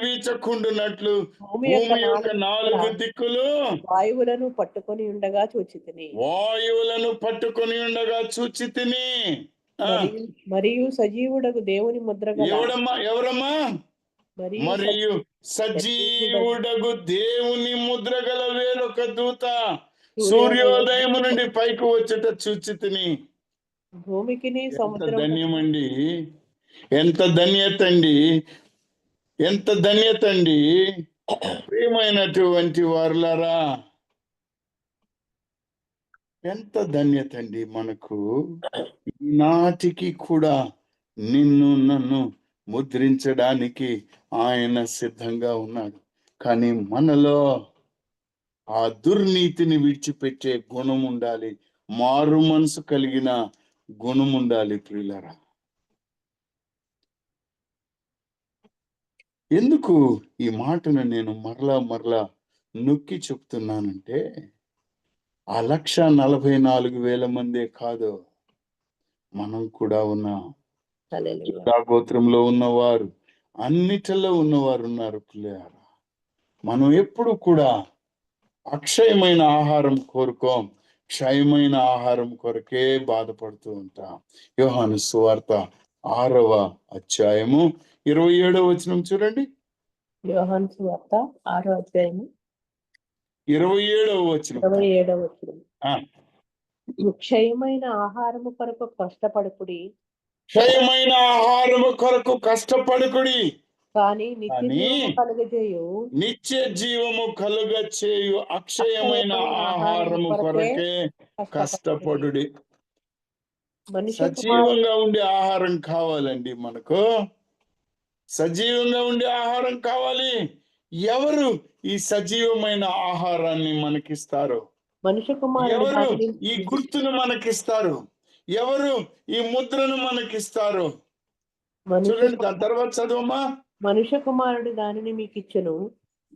వీచకుండునట్లు భూమి భూమి యొక్క యొక్క 4 దిక్కులు వాయువులను పట్టుకొని ఉండగా చూచితిని. మరియు సజీవుడకు దేవుని ముద్ర గల ఎవరమ్మా? మరియు సజీవుడగు దేవుని ముద్ర గల వేరొక దూత సూర్యోదయము నుండి పైకి వచ్చుట చూచితిని. భూమికి ధన్యమండి, ఎంత ధన్యత అండి, ఎంత ధన్యత అండి. ప్రియమైనటువంటి వారులారా, ఎంత ధన్యత అండి మనకు. నాటికి కూడా నిన్ను నన్ను ముద్రించడానికి ఆయన సిద్ధంగా ఉన్నాడు. కానీ మనలో ఆ దుర్నీతిని విడిచిపెట్టే గుణం ఉండాలి, మారు మనసు కలిగిన గుణం ఉండాలి. ప్రియులరా, ఎందుకు ఈ మాటను నేను మరలా నొక్కి చెప్తున్నానంటే, ఆ 1,44,000 మందే కాదు, మనం కూడా ఉన్నాం. గోత్రంలో ఉన్నవారు, అన్నిటిలో ఉన్నవారు ఉన్నారు. పిల్లరా, మనం ఎప్పుడు కూడా అక్షయమైన ఆహారం కోరుకోం, క్షయమైన ఆహారం కొరకే బాధపడుతూ ఉంటాం. యోహాను సువార్త 6వ అధ్యాయము 27వ వచనం చూడండి. యోహాను సువార్త 6వ అధ్యాయము 27వ వచనం. క్షయమైన ఆహారము కొరకు కష్టపడుకుడి, క్షయమైన ఆహారము కొరకు కష్టపడుకుడి, కానీ నిత్య జీవము కలుగచేయు అక్షయమైన ఆహారము కొరకే కష్టపడుడి. సజీవంగా ఉండే ఆహారం కావాలండి మనకు, సజీవంగా ఉండే ఆహారం కావాలి. ఎవరు ఈ సజీవమైన ఆహారాన్ని మనకిస్తారు? ఎవరు ఈ గుర్తును మనకిస్తారు? ఎవరు ఈ ముద్రను మనకిస్తారు? చూడండి, దాని తర్వాత చదువమ్మా. మనుష్య కుమారుడు దానిని మీకు ఇచ్చును.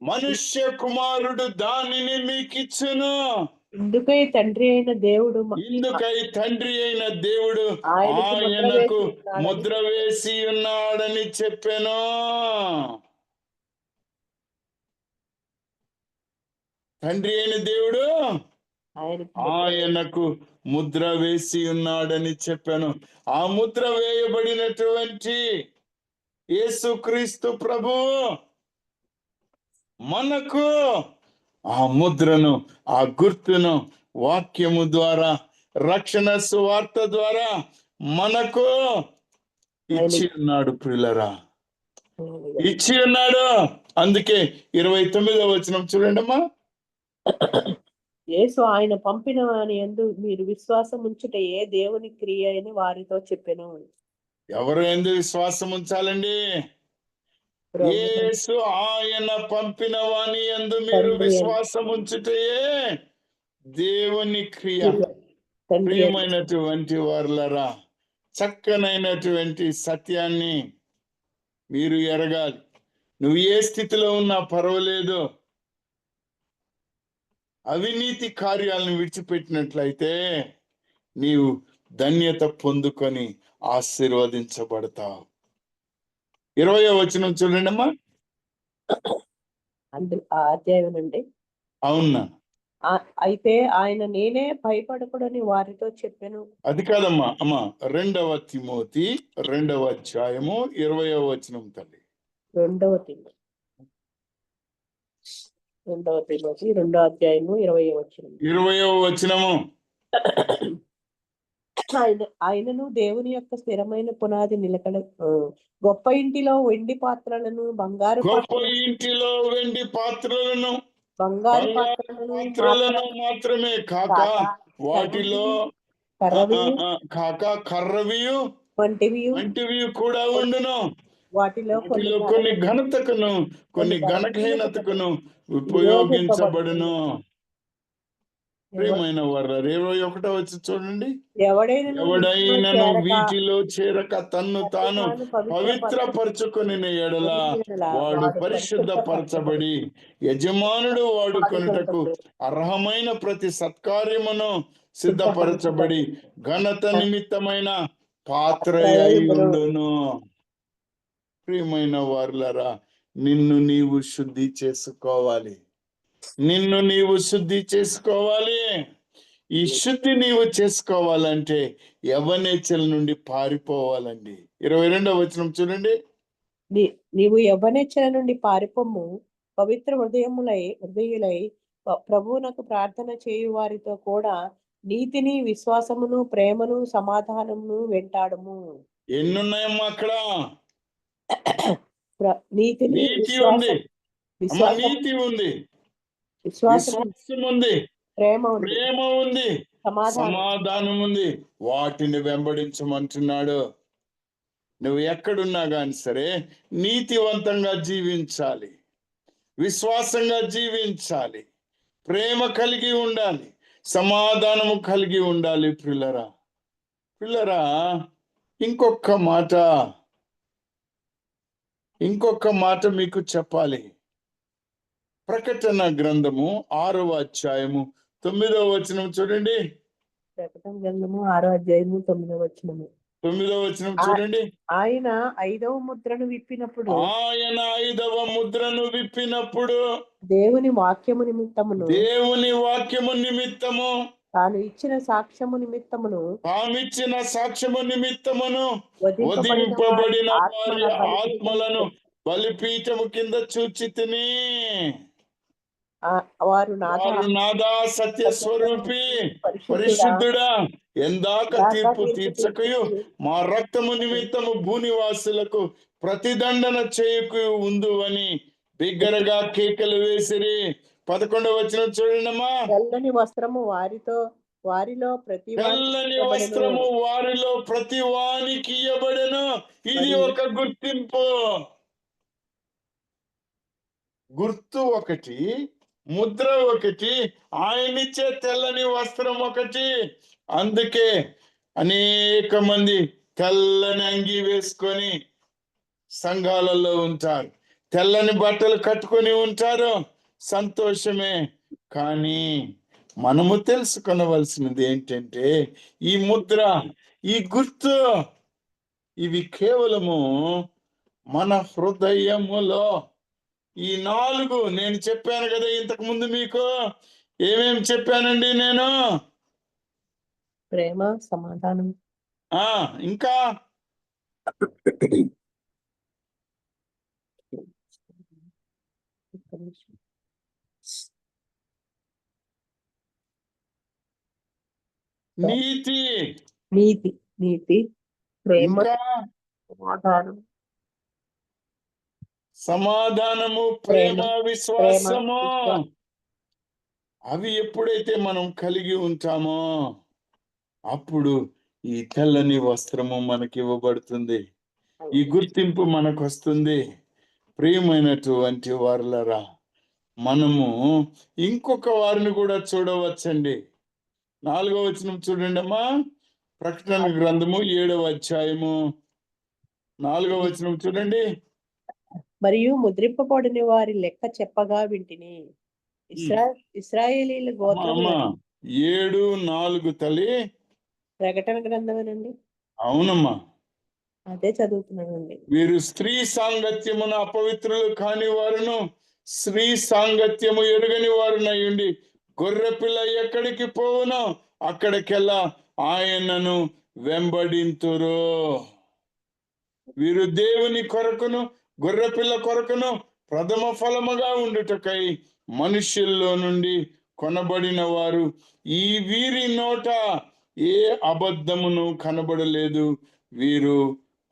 మనుష్య కుమారుడు దానిని మీకు ఇచ్చును. ఇందుకై తండ్రి అయిన దేవుడు ఆయనకు ముద్ర వేసి ఉన్నాడని చెప్పాను. తండ్రి అయిన దేవుడు ఆయనకు ముద్ర వేసి ఉన్నాడని చెప్పాను. ఆ ముద్ర వేయబడినటువంటి యేసుక్రీస్తు ప్రభు మనకు ఆ ముద్రను, ఆ గుర్తును వాక్యము ద్వారా, రక్షణ సువార్త ద్వారా మనకు ఇచ్చి ఉన్నాడు. ప్రియులరా, ఇచ్చి ఉన్నాడు. అందుకే 29వ వచనం చూడండి అమ్మా. యేసు ఆయన పంపిన వాని యందు మీరు విశ్వాసం ఉంచుటయే దేవుని క్రియ అని వారితో చెప్పెను. ఎవరు ఎందు విశ్వాసం ఉంచాలండి? యేసు ఆయన పంపిన వాని యందు మీరు విశ్వాసం ఉంచుటయే దేవుని క్రియ. ప్రియమైనటువంటి వారులరా, చక్కనైనటువంటి సత్యాన్ని మీరు ఎరగాలి. నువ్వు ఏ స్థితిలో ఉన్నా పర్వాలేదు, అవినీతి కార్యాలను విడిచిపెట్టినట్లయితే నీవు ధన్యత పొందుకొని ఆశీర్వదించబడతావు. 20వ వచనం చూడండి అమ్మా. ఆ అధ్యాయం అండి. అవునా? అయితే ఆయన నేనే భయపడకూడని వారితో చెప్పాను. అది కాదమ్మా, అమ్మా 2వ తిమోతి 2వ అధ్యాయము 20వ వచనం తల్లి. 2వ తిమోతి 2వ అధ్యాయము 20వ వచనం. 20వ వచనము. ఆయనను దేవుని యొక్క స్థిరమైన పునాది నిలకడ, గొప్ప ఇంటిలో వెండి పాత్రలను, బంగారు ఇంటిలో వెండి పాత్రలను, బంగారు పాత్రలను మాత్రమే కాక వాటిలో కర్రవియు వంటివి కూడా ఉండును. వాటిలో కొన్ని ఘనతకును కొన్ని ఘనహీనతకును ఉపయోగించబడును. ప్రియమైన వారు 21వ వచనం చూడండి. ఎవడైనను వీటిలో చేరక తన్ను తాను పవిత్రపరచుకుని ఎడల వాడు పరిశుద్ధపరచబడి యజమానుడు వాడుకొనుటకు అర్హమైన ప్రతి సత్కార్యమును సిద్ధపరచబడి ఘనత నిమిత్తమైన పాత్ర అయి ఉండును. ప్రియమైన వారులారా, నిన్ను నీవు శుద్ధి చేసుకోవాలి. నిన్ను నీవు శుద్ధి చేసుకోవాలి. ఈ శుద్ధి నీవు చేసుకోవాలంటే యవ్వనేచ్ఛల నుండి పారిపోవాలండి. 22వ వచనం చూడండి. నీవు యవ్వనేచ్ఛల నుండి పారిపోము, పవిత్ర హృదయులై ప్రభువునకు ప్రార్థన చేయు వారితో కూడా నీతిని, విశ్వాసమును, ప్రేమను, సమాధానమును వెంటాడము. ఎన్నున్నాయమ్మా అక్కడ? నీతి ఉంది, విశ్వాసం ఉంది, ప్రేమ ఉంది, సమాధానం ఉంది. వాటిని వెంబడించమంటున్నాడు. నువ్వు ఎక్కడున్నా కానీ సరే నీతివంతంగా జీవించాలి, విశ్వాసంగా జీవించాలి, ప్రేమ కలిగి ఉండాలి, సమాధానము కలిగి ఉండాలి. పిల్లరా ఇంకొక మాట మీకు చెప్పాలి. ప్రకటన గ్రంథము 6వ అధ్యాయము 9వ వచనం చూడండి. ప్రకటన గ్రంథము 6వ అధ్యాయము 9వ వచనము. 9వ వచనం చూడండి. ఆయన 5వ ముద్రను విప్పినప్పుడు దేవుని వాక్యము నిమిత్తము తాను ఇచ్చిన సాక్ష్యము నిమిత్తమును వధింపబడిన వారి ఆత్మలను బలిపీఠము కింద చూచితిని. వారు నాదా సత్య స్వరూపి పరిశుద్ధుడా, ఎందాక తీర్పు తీర్చకయు మా రక్తము నిమిత్తము భూనివాసులకు ప్రతిదండన చేయకు ఉందు అని బిగ్గరగా కేకలు వేసిరి. 11వ వచనం చూడండమ్మా. తెల్లని వస్త్రము వారిలో ప్రతి వానికి ఇయ్యబడెను. ఇది ఒక గుర్తు ఒకటి, ముద్ర ఒకటి, ఆయనిచ్చే తెల్లని వస్త్రం ఒకటి. అందుకే అనేక మంది తెల్లని అంగి వేసుకొని సంఘాలలో ఉంటారు, తెల్లని బట్టలు కట్టుకొని ఉంటారు. సంతోషమే. కానీ మనము తెలుసుకొనవలసినది ఏంటంటే ఈ ముద్ర, ఈ గుర్తు, ఇవి కేవలము మన హృదయములో ఈ 4 నేను చెప్పాను కదా ఇంతకు ముందు. మీకు ఏమేమి చెప్పానండి నేను? ప్రేమ, సమాధానం, ఇంకా నీతి, ప్రేమ, సమాధానము, ప్రేమ, విశ్వాసము. అవి ఎప్పుడైతే మనం కలిగి ఉంటామో అప్పుడు ఈ తెల్లని వస్త్రము మనకి ఇవ్వబడుతుంది, ఈ గుర్తింపు మనకు వస్తుంది. ప్రియమైనటువంటి వారులరా, మనము ఇంకొక వారిని కూడా చూడవచ్చండి. 4వ వచనం చూడండి అమ్మా. ప్రకటన గ్రంథము 7వ అధ్యాయము 4వ వచనం చూడండి. మరియు ముద్రింపబడిన వారి లెక్క చెప్పగా వింటిని. ఇశ్రాయేలీల అమ్మా గోత్రములను 7:4 తల్లి. ప్రకటన గ్రంథమేనండి, అవునమ్మా. అదే చదువుతున్నానండి. వీరు స్త్రీ సాంగత్యమున అపవిత్రులు కాని వారును స్త్రీ సాంగత్యము ఎరుగని వారునై ఉండి గొర్రెపిల్ల ఎక్కడికి పోవునో అక్కడికెల్లా ఆయనను వెంబడింతురు. వీరు దేవుని కొరకును గొర్రెపిల్ల కొరకును ప్రథమ ఫలముగా ఉండుటకై మనుష్యుల్లో నుండి కొనబడిన వారు. ఈ వీరి నోట ఏ అబద్ధమును కనబడలేదు. వీరు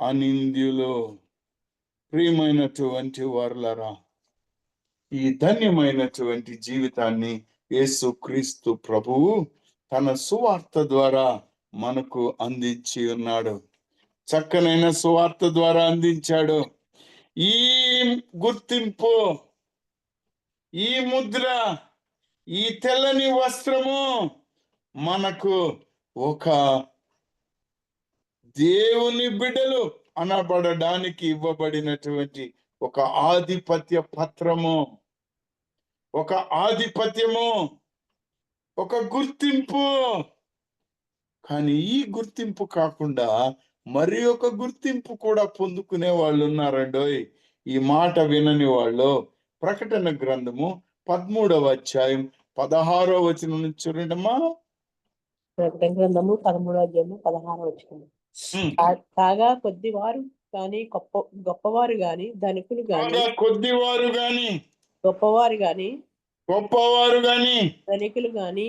అనింద్యులు. ప్రియమైనటువంటి వారులారా, ఈ ధన్యమైనటువంటి జీవితాన్ని యేసుక్రీస్తు ప్రభువు తన సువార్త ద్వారా మనకు అందించి ఉన్నాడు. చక్కనైన సువార్త ద్వారా అందించాడు. ఈ గుర్తింపు, ఈ ముద్ర, ఈ తెల్లని వస్త్రము మనకు ఒక దేవుని బిడ్డలు అనబడడానికి ఇవ్వబడినటువంటి ఒక ఆధిపత్య పత్రము, ఒక ఆధిపత్యము, ఒక గుర్తింపు. కానీ ఈ గుర్తింపు కాకుండా మరి ఒక గుర్తింపు కూడా పొందుకునే వాళ్ళు ఉన్నారండోయ్. ఈ మాట వినని వాళ్ళు. ప్రకటన గ్రంథము 13వ అధ్యాయం 16వ వచనం నుంచి చూడండమ్మా. ప్రకటన గ్రంథము 13వ అధ్యాయము 16వ వచనం. కాగా కొద్దివారు గాని గొప్పవారు గాని ధనికులు గాని కొద్దివారు గాని గొప్పవారు గాని ధనికులు గాని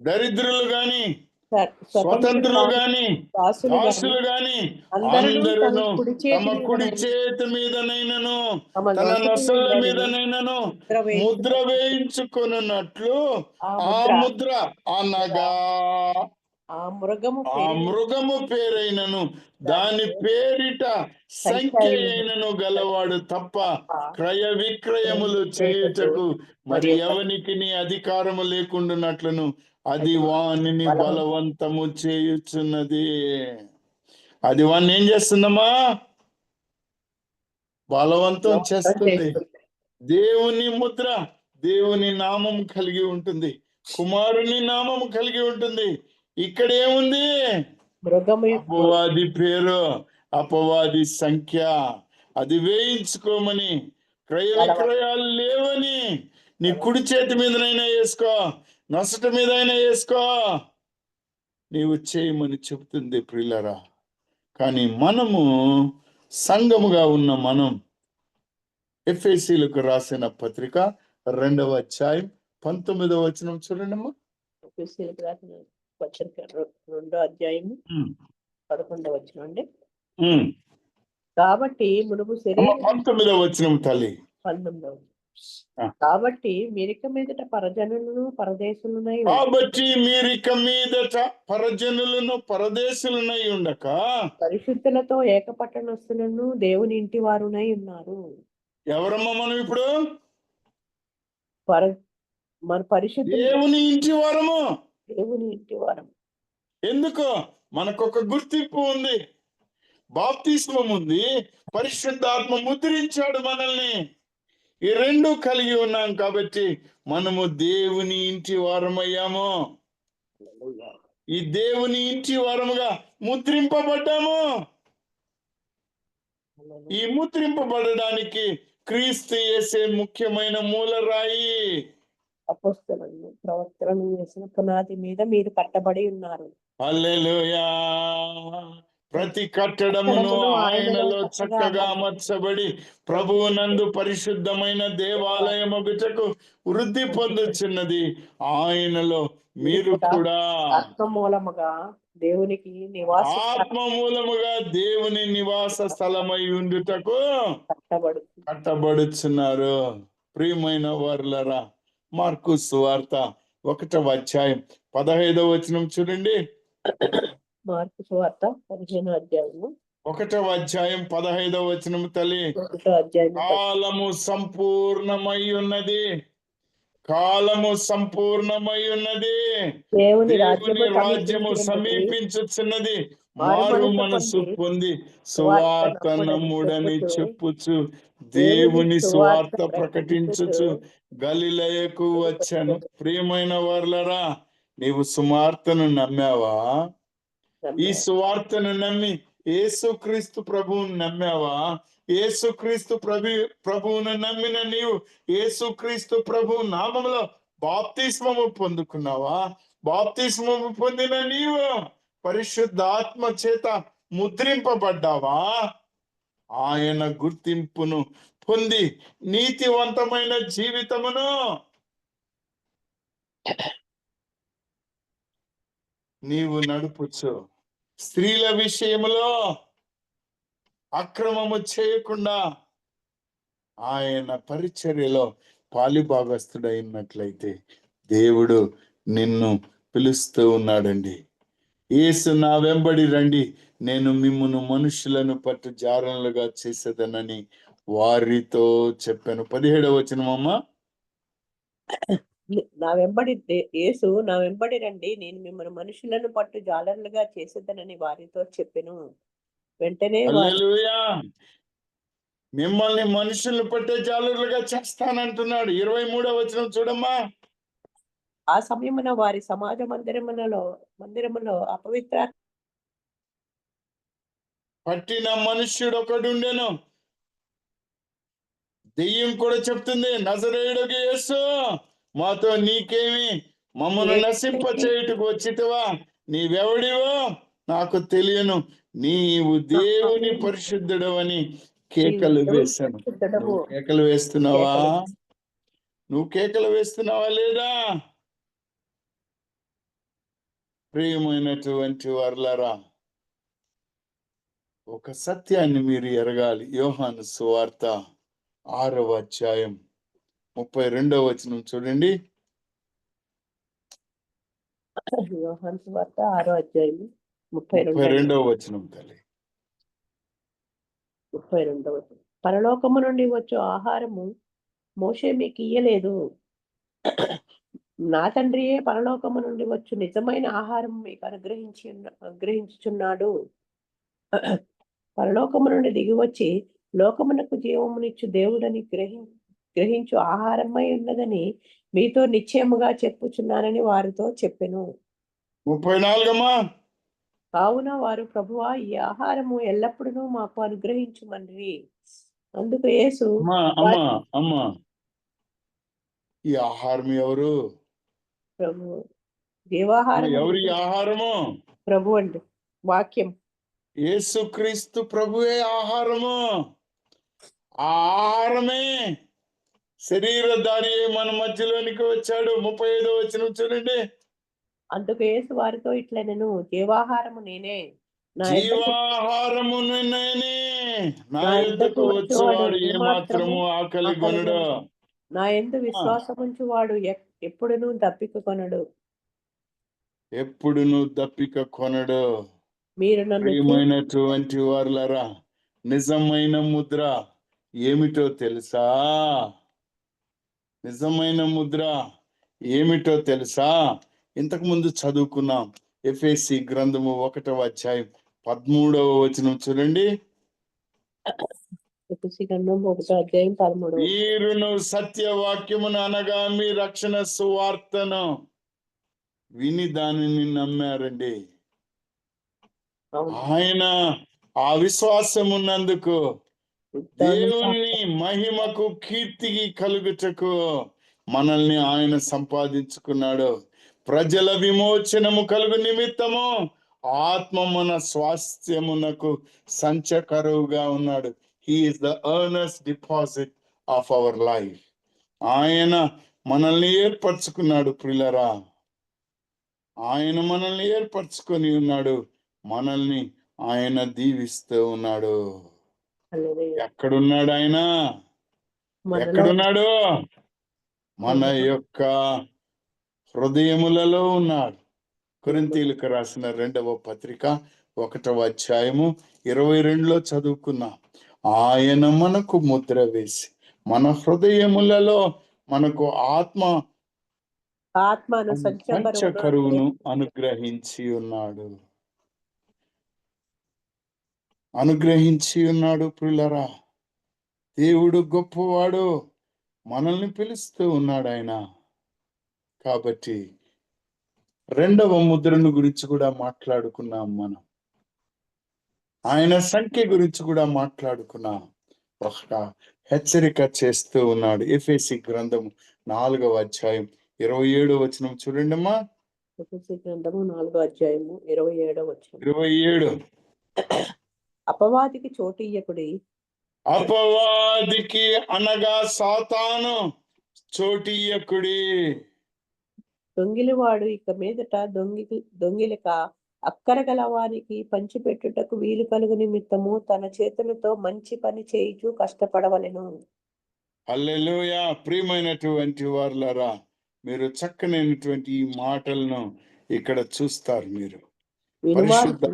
దరిద్రులు గాని స్వతంత్రులు గాని దాసులు గాని అందరూ తమ కుడి చేతి మీదనైనను తన నొసళ్ళ మీదనైనను ముద్ర వేయించుకొనున్నట్లు ఆ ముద్ర అనగా ఆ మృగము పేరైనను దాని పేరిట సంఖ్య అయినను గలవాడు తప్ప క్రయ విక్రయములు చేయుటకు మరి ఎవనికి అధికారము లేకుండానట్లును అది వాణిని బలవంతము చేయుచున్నది. అది వాణ్ణి ఏం చేస్తుందమ్మా? బలవంతం చేస్తుంది. దేవుని ముద్ర దేవుని నామం కలిగి ఉంటుంది, కుమారుని నామం కలిగి ఉంటుంది. ఇక్కడ ఏముంది? అపవాది పేరు, అపవాది సంఖ్య. అది వేయించుకోమని, క్రయ విక్రయాలు లేవని. నీ కుడి చేతి మీదనైనా వేసుకో, నొసట మీద అయినా వేసుకో, నీవు చేయమని చెబుతుంది ప్రియులరా. కానీ మనము సంఘముగా ఉన్న మనం ఎఫెసీయులకు రాసిన పత్రిక 2వ అధ్యాయం 19వ వచనం చూడండమ్మా. ఎఫెసీయులకు రాసిన పత్రిక 2వ అధ్యాయము 11వ వచనం అండి. కాబట్టి మునుపు 19వ వచనం తల్లి. 19వ. కాబట్టి మీరిక మీదట పరజనులను పరదేశులనై ఉండక పరిశుద్ధులతో ఏకపట్టణస్తులను దేవుని ఇంటి వారునై ఉన్నారు. ఎవరమ్మా మనం ఇప్పుడు? మన పరిశుద్ధులు, దేవుని ఇంటి వారము. ఎందుకు? మనకొక గుర్తింపు ఉంది, బాప్తిస్మం ఉంది, పరిశుద్ధాత్మ ముద్రించాడు మనల్ని. ఈ రెండు కలిగి ఉన్నాం కాబట్టి మనము దేవుని ఇంటి వారమయ్యాము. ఈ దేవుని ఇంటి వారముగా ముద్రింపబడ్డాము. ఈ ముద్రింపబడడానికి క్రీస్తు యేసే ముఖ్యమైన మూలరాయి. అపొస్తలులను ప్రవక్తలను వేసిన పునాది మీద మీరు కట్టబడి ఉన్నారు. హల్లెలూయా. ప్రతి కట్టడమును ఆయనలో చక్కగా అమర్చబడి ప్రభువునందు పరిశుద్ధమైన దేవాలయమగుటకు వృద్ధి పొందుచున్నది. ఆయనలో మీరు కూడా ఆత్మ మూలముగా దేవుని నివాస స్థలమై ఉండుటకు కట్టబడుచున్నారు. ప్రియమైన వారులారా, మార్కు సువార్త 1వ అధ్యాయం 15వ వచనం చూడండి. మార్కు సువార్త 15వ అధ్యాయము 1వ అధ్యాయం 15వ వచనం తల్లి. కాలము సంపూర్ణమై ఉన్నది. కాలము సంపూర్ణమై ఉన్నది. దేవుని దేవుని రాజ్యము సమీపించి ఉన్నది. సమీపించుచున్నది. మారు మారు మనసు మనసు పొంది పొంది సువార్త సువార్త నమ్ముడని చెప్పుచు దేవుని దేవుని సువార్త సువార్త ప్రకటించుచు గలిలయకు వచ్చాను. ప్రియమైన వర్లరా, నీవు సువార్తను నమ్మావా? ఈ సువార్తను నమ్మి యేసుక్రీస్తు ప్రభువును నమ్మావా? యేసుక్రీస్తు ప్రభువును నమ్మిన నీవు యేసుక్రీస్తు ప్రభు నామములో బాప్తిస్మము పొందుకున్నావా? బాప్తిస్మము పొందిన నీవు పరిశుద్ధాత్మ చేత ముద్రింపబడ్డావా? ఆయన గుర్తింపును పొంది నీతివంతమైన జీవితమును నీవు నడుపుచు స్త్రీల విషయములో అక్రమము చేయకుండా ఆయన పరిచర్యలో పాలిభాగస్తుడైనట్లయితే దేవుడు నిన్ను పిలుస్తూ ఉన్నాడండి. యేసు నా వెంబడి రండి, నేను మిమ్మును మనుషులను పట్టు జారనులుగా చేసేదనని వారితో చెప్పాను. 17వ వచనమమ్మా. నా వెంబడి యేసు నా వెంబడి రండి, నేను మిమ్మల్ని మనుషులను పట్టు జాలరులుగా చేసేదనని వారితో చెప్పెను. వెంటనే హల్లెలూయా. మిమ్మల్ని మనుషులను పట్టే జాలరులుగా చేస్తానంటున్నాడు. 23వ వచనం చూడమ్మా. ఆ సమయమున వారి సమాజ మందిరములో అపవిత్ర పట్టిన మనుష్యుడు ఒకడుండెను. దెయ్యం కూడా చెప్తుంది, నజరేయుడగు యేసు, మాతో నీకేమి? మమ్మల్ని నశింప చేయుటకు వచ్చితివా? నీవెవడివో నాకు తెలియను, నీవు దేవుని పరిశుద్ధుడు అని కేకలు వేశాను. నువ్వు కేకలు వేస్తున్నావా? నువ్వు కేకలు వేస్తున్నావా లేదా? ప్రియమైనటువంటి వర్లరా, ఒక సత్యాన్ని మీరు ఎరగాలి. యోహాను సువార్త 6వ అధ్యాయం 32వ వచనం చూడండి. యోహాను సువార్త 6వ అధ్యాయం 32వ వచనం తల్లి. 32వ వచనం. పరలోకము నుండి వచ్చు ఆహారము మోషే మీకు ఇయ్యలేదు, నా తండ్రియే పరలోకము నుండి వచ్చు నిజమైన ఆహారం మీకు అనుగ్రహించుచున్నాడు. పరలోకము నుండి దిగి వచ్చి లోకమునకు జీవమునిచ్చు దేవుడని గ్రహించు ఆహారమై ఉన్నదని మీతో నిశ్చయముగా చెప్పుచున్నానని వారితో చెప్పెను. 34 కావున వారు, ప్రభువా, ఈ ఆహారము ఎల్లప్పుడూ మాకు అనుగ్రహించుమని. అందుకు యేసు, అమ్మా ఈ ఆహారం ఎవరు? ప్రభు దేవాహారం. ఎవరి ఆహారము? ప్రభు అండి, వాక్యం. యేసుక్రీస్తు ప్రభువే ఆహారము. ఆ ఆహారమే శరీరధారి మన మధ్యలోనికి వచ్చాడు. 35వ వచనం చూడండి. అందుకు యేసు వారితో ఇట్లనెను, జీవాహారము నేనే, జీవాహారము నేనే, నా యొద్దకు వచ్చేవాడు ఏమాత్రము ఆకలి కొనడు, నా యందు విశ్వాసముంచువాడు ఎప్పుడునూ దప్పిక కొనడు. ఎప్పుడును దప్పిక కొనడు. మీరు నన్ను ప్రియమైనటువంటి వారులారా, నిజమైన ముద్ర ఏమిటో తెలుసా? నిజమైన ముద్ర ఏమిటో తెలుసా? ఇంతకు ముందు చదువుకున్నాం. ఎఫెసీ గ్రంథము 1వ అధ్యాయం 13వ వచనం చూడండి. ఎఫెసీ గ్రంథం 1వ అధ్యాయం 13. మీరును సత్యవాక్యమును అనగా మీ రక్షణ సువార్తను విని దానిని నమ్మారండి. ఆయన ఆ విశ్వాసం ఉన్నందుకు దేవుని మహిమకు కీర్తికి కలుగుటకు మనల్ని ఆయన సంపాదించుకున్నాడు. ప్రజల విమోచనము కలుగు నిమిత్తము ఆత్మ మన స్వాస్థ్యమునకు సంచకరువుగా ఉన్నాడు. He is the earnest deposit of our life. ఆయన మనల్ని ఏర్పరచుకున్నాడు ప్రియులరా. ఆయన మనల్ని ఏర్పరచుకొని ఉన్నాడు. మనల్ని ఆయన దీవిస్తూ ఉన్నాడు. ఎక్కడున్నాడు ఆయన? ఎక్కడున్నాడు? మన యొక్క హృదయములలో ఉన్నాడు. కొరింథీయులకు రాసిన 2వ పత్రిక 1వ అధ్యాయము 22లో చదువుకున్నాం. ఆయన మనకు ముద్ర వేసి మన హృదయములలో మనకు ఆత్మ ఆత్మను పంచ సంచకరువును కరువును అనుగ్రహించి ఉన్నాడు ప్రియులరా. దేవుడు గొప్పవాడు, మనల్ని పిలుస్తూ ఉన్నాడు ఆయన. కాబట్టి రెండవ ముద్రను గురించి కూడా మాట్లాడుకున్నాం మనం. ఆయన సంఖ్య గురించి కూడా మాట్లాడుకున్నాం. ఒక హెచ్చరిక చేస్తూ ఉన్నాడు. ఎఫెసీ గ్రంథం 4వ అధ్యాయం 27వ వచనం చూడండి అమ్మా. ఎఫెసీ గ్రంథము 4వ అధ్యాయము 27వ వచనం. 27. అపవాదికి చోటియ్యకుడి. అపవాదికి అనగా సాతాను చోటియ్యకుడి. దొంగిలివాడు ఇక మీదట దొంగిలిక అక్కర గల వారికి పంచిపెట్టుటకు వీలు కలుగు నిమిత్తము తన చేతులతో మంచి పని చేయుచు కష్టపడవలెను. హల్లెలూయా. ప్రియమైనటువంటి వారులారా, మీరు చక్కనైనటువంటి ఈ మాటలను ఇక్కడ చూస్తారు. మీరు పరిశుద్ధ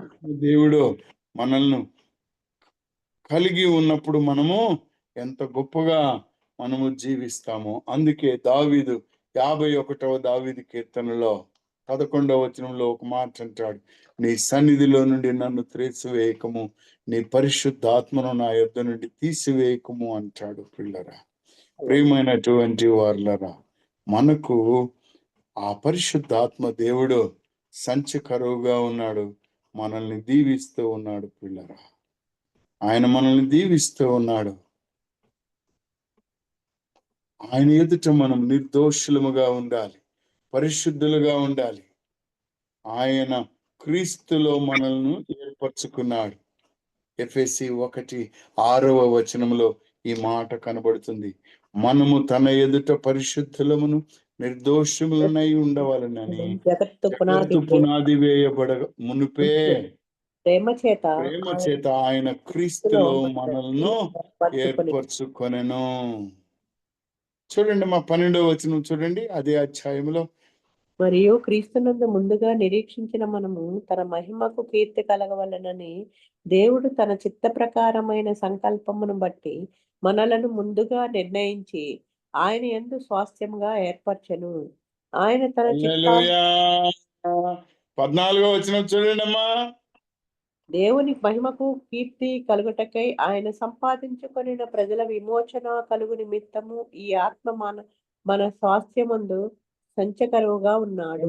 దేవుడు మనల్ని కలిగి ఉన్నప్పుడు మనము ఎంత గొప్పగా మనము జీవిస్తాము. అందుకే దావీదు 51వ దావీదు కీర్తనలో 11వ వచనంలో ఒక మాట అంటాడు, నీ సన్నిధిలో నుండి నన్ను త్రేసివేయకము, నీ పరిశుద్ధాత్మను నా యొద్ద నుండి తీసివేయకము అంటాడు. పిల్లరా, ప్రియమైనటువంటి వారులరా, మనకు ఆ పరిశుద్ధాత్మ దేవుడు సంచకరువుగా ఉన్నాడు, మనల్ని దీవిస్తూ ఉన్నాడు. పిల్లరా, ఆయన మనల్ని దీవిస్తూ ఉన్నాడు. ఆయన ఎదుట మనం నిర్దోషులముగా ఉండాలి, పరిశుద్ధులుగా ఉండాలి. ఆయన క్రీస్తులో మనల్ని ఏర్పరచుకున్నాడు. ఎఫెసీ 1:6వ వచనంలో ఈ మాట కనబడుతుంది. మనము తన ఎదుట పరిశుద్ధులమును నిర్దోషములనై ఉండవాలనని జగత్తు పునాది వేయబడ మునిపే ప్రేమ చేత ఆయన క్రీస్తులో మనల్ని ఏర్పరచుకొనెను. చూడండి మా 12వ వచనం చూడండి, అదే అధ్యాయంలో. మరియు క్రీస్తునందు ముందుగా నిరీక్షించిన మనము తన మహిమకు కీర్తి కలగవలనని దేవుడు తన చిత్త ప్రకారమైన సంకల్పమును బట్టి మనలను ముందుగా నిర్ణయించి ఆయన యందు స్వాస్థ్యంగా ఏర్పరచెను. ఆయన తన హల్లెలూయా. 14వ వచనం చూడండి అమ్మా. దేవుని మహిమకు కీర్తి కలుగుటకై ఆయన సంపాదించుకొనిన ప్రజల విమోచన కలుగు నిమిత్తము ఈ ఆత్మ మన స్వాస్థ్యమందు సంచకరువుగా ఉన్నాడు.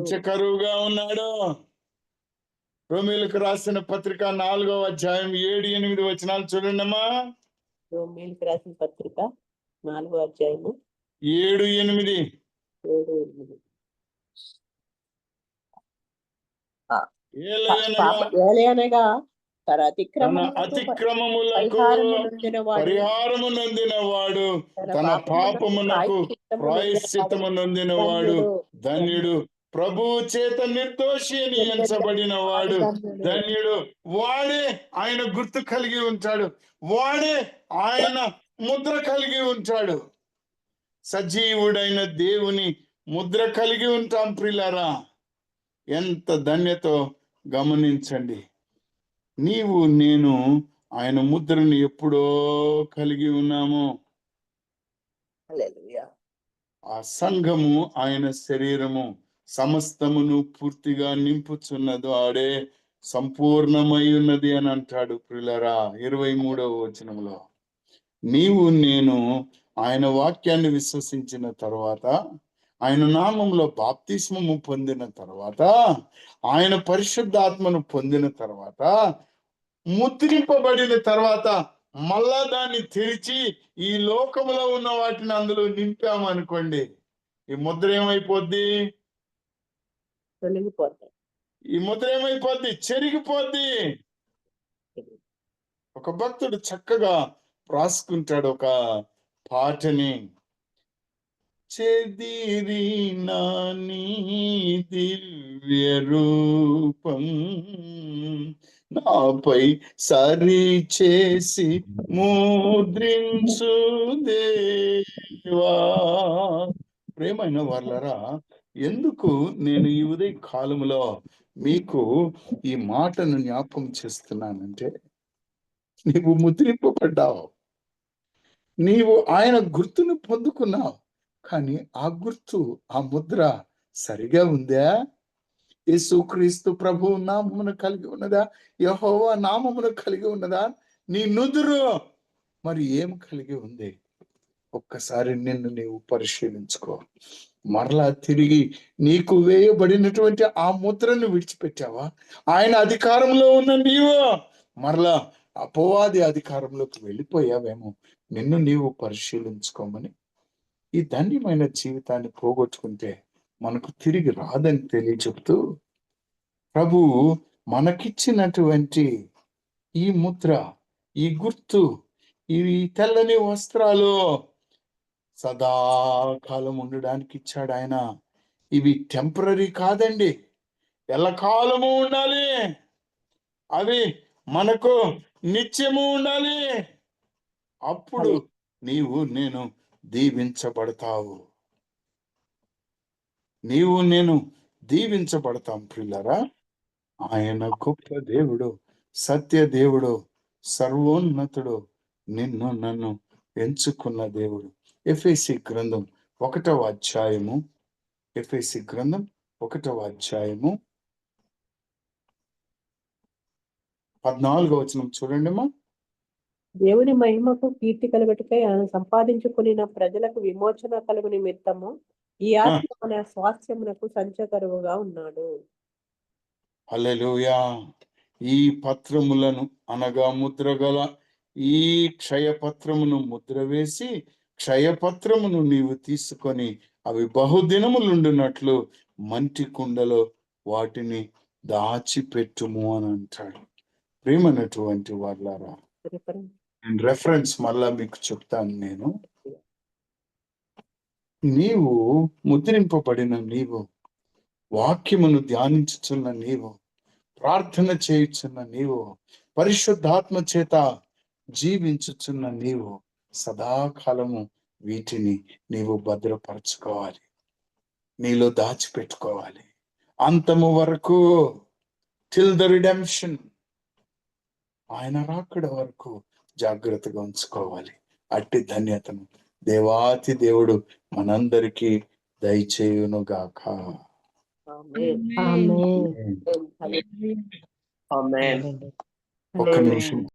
రోమీయులకు రాసిన పత్రిక 4వ అధ్యాయం 7-8 వచనాలు చూడండి అమ్మా. రోమీయులకు రాసిన పత్రిక 4వ అధ్యాయము 7-8. ఏలయనగా తన అతిక్రమములకు పరిహారము నొందినవాడు, తన పాపమునకు ప్రాయశ్చిత్తము నొందినవాడు ధన్యుడు. ప్రభువు చేత నిర్దోషి అని ఎంచబడిన వాడు ధన్యుడు. వాడే ఆయన గుర్తు కలిగి ఉంటాడు, వాడే ఆయన ముద్ర కలిగి ఉంటాడు. సజీవుడైన దేవుని ముద్ర కలిగి ఉంటాం ప్రియులారా. ఎంత ధన్యతో గమనించండి. నీవు నేను ఆయన ముద్రను ఎప్పుడో కలిగి ఉన్నాము. ఆ సంఘము ఆయన శరీరము, సమస్తమును పూర్తిగా నింపుచున్నది ఆడే సంపూర్ణమై ఉన్నది అని అంటాడు ప్రియులారా 23వ వచనంలో. నీవు నేను ఆయన వాక్యాన్ని విశ్వసించిన తర్వాత, ఆయన నామంలో బాప్తిస్మము పొందిన తర్వాత, ఆయన పరిశుద్ధాత్మను పొందిన తర్వాత, ముద్రింపబడిన తర్వాత మళ్ళా దాన్ని తెరిచి ఈ లోకములో ఉన్న వాటిని అందులో నింపామనుకోండి, ఈ ముద్ర ఏమైపోద్ది? ఈ ముద్ర ఏమైపోద్ది? చెరిగిపోద్ది. ఒక భక్తుడు చక్కగా రాసుకుంటాడు ఒక పాటని. చెదిరినా నీ దివ్య రూపం నాపై సరి చేసి ముద్రించు దేవా. ప్రేమైన వాళ్ళరా, ఎందుకు నేను ఈ ఉదయ కాలంలో మీకు ఈ మాటను జ్ఞాపకం చేస్తున్నానంటే, నీవు ముద్రింపబడ్డావు, నీవు ఆయన గుర్తును పొందుకున్నావు. కానీ ఆ గుర్తు, ఆ ముద్ర సరిగా ఉందా? యేసుక్రీస్తు ప్రభువు నామమును కలిగి ఉన్నదా? యెహోవా నామమును కలిగి ఉన్నదా? నీ నుదురు మరి ఏం కలిగి ఉంది? ఒక్కసారి నిన్ను నీవు పరిశీలించుకో. మరలా తిరిగి నీకు వేయబడినటువంటి ఆ ముద్రను విడిచిపెట్టావా? ఆయన అధికారంలో ఉన్న నీవు మరలా అపవాది అధికారంలోకి వెళ్ళిపోయావేమో. నిన్ను నీవు పరిశీలించుకోమని. ఈ ధన్యమైన జీవితాన్ని పోగొట్టుకుంటే మనకు తిరిగి రాదని తెలియచెప్తూ ప్రభువు మనకిచ్చినటువంటి ఈ ముద్ర, ఈ గుర్తు, ఈ తెల్లని వస్త్రాలు సదాకాలం ఉండడానికి ఇచ్చాడు ఆయన. ఇవి టెంపరరీ కాదండి, ఎల్లకాలము ఉండాలి. అవి మనకు నిత్యము ఉండాలి. అప్పుడు నీవు నేను దీవించబడతావు. నీవు నేను దీవించబడతాం ప్రియులారా. ఆయన గొప్ప దేవుడు, సత్య దేవుడు, సర్వోన్నతుడు, నిన్ను నన్ను ఎంచుకున్న దేవుడు. ఎఫెసీ గ్రంథం 1వ అధ్యాయము, ఎఫెసీ గ్రంథం 1వ అధ్యాయము 14వ వచనం చూడండి అమ్మా. దేవుని మహిమకు కీర్తి కలుగుటకై ఆయన సంపాదించుకున్న ప్రజలకు విమోచన కలుగు నిమిత్తము ఈ ఆత్మ మన స్వాస్థ్యమునకు సంచకరువుగా ఉన్నాడు. హల్లెలూయా. ఈ పత్రములను అనగా ముద్రగల ఈ క్షయపత్రమును ముద్ర వేసి, క్షయపత్రమును నీవు తీసుకొని అవి బహుదినములుండునట్లు మంటి కుండలో వాటిని దాచిపెట్టుము అని అంటాడు. ప్రియమైనటువంటి వాళ్ళారా, రెఫరెన్స్ మళ్ళా మీకు చెప్తాను నేను. నీవు ముద్రింపబడిన నీవు, వాక్యమును ధ్యానించుచున్న నీవు, ప్రార్థన చేయుచున్న నీవు, పరిశుద్ధాత్మ చేత జీవించుచున్న నీవు సదాకాలము వీటిని నీవు భద్రపరచుకోవాలి, నీలో దాచిపెట్టుకోవాలి. అంతము వరకు, టిల్ ద రిడెంప్షన్, ఆయన రాకడ వరకు జాగ్రత్తగా ఉంచుకోవాలి. అట్టి ధన్యతను దేవాతి దేవుడు మనందరికీ దయచేయునుగాక. ఆమేన్. ఆమేన్. ఆమేన్. ఒక్క నిమిషం.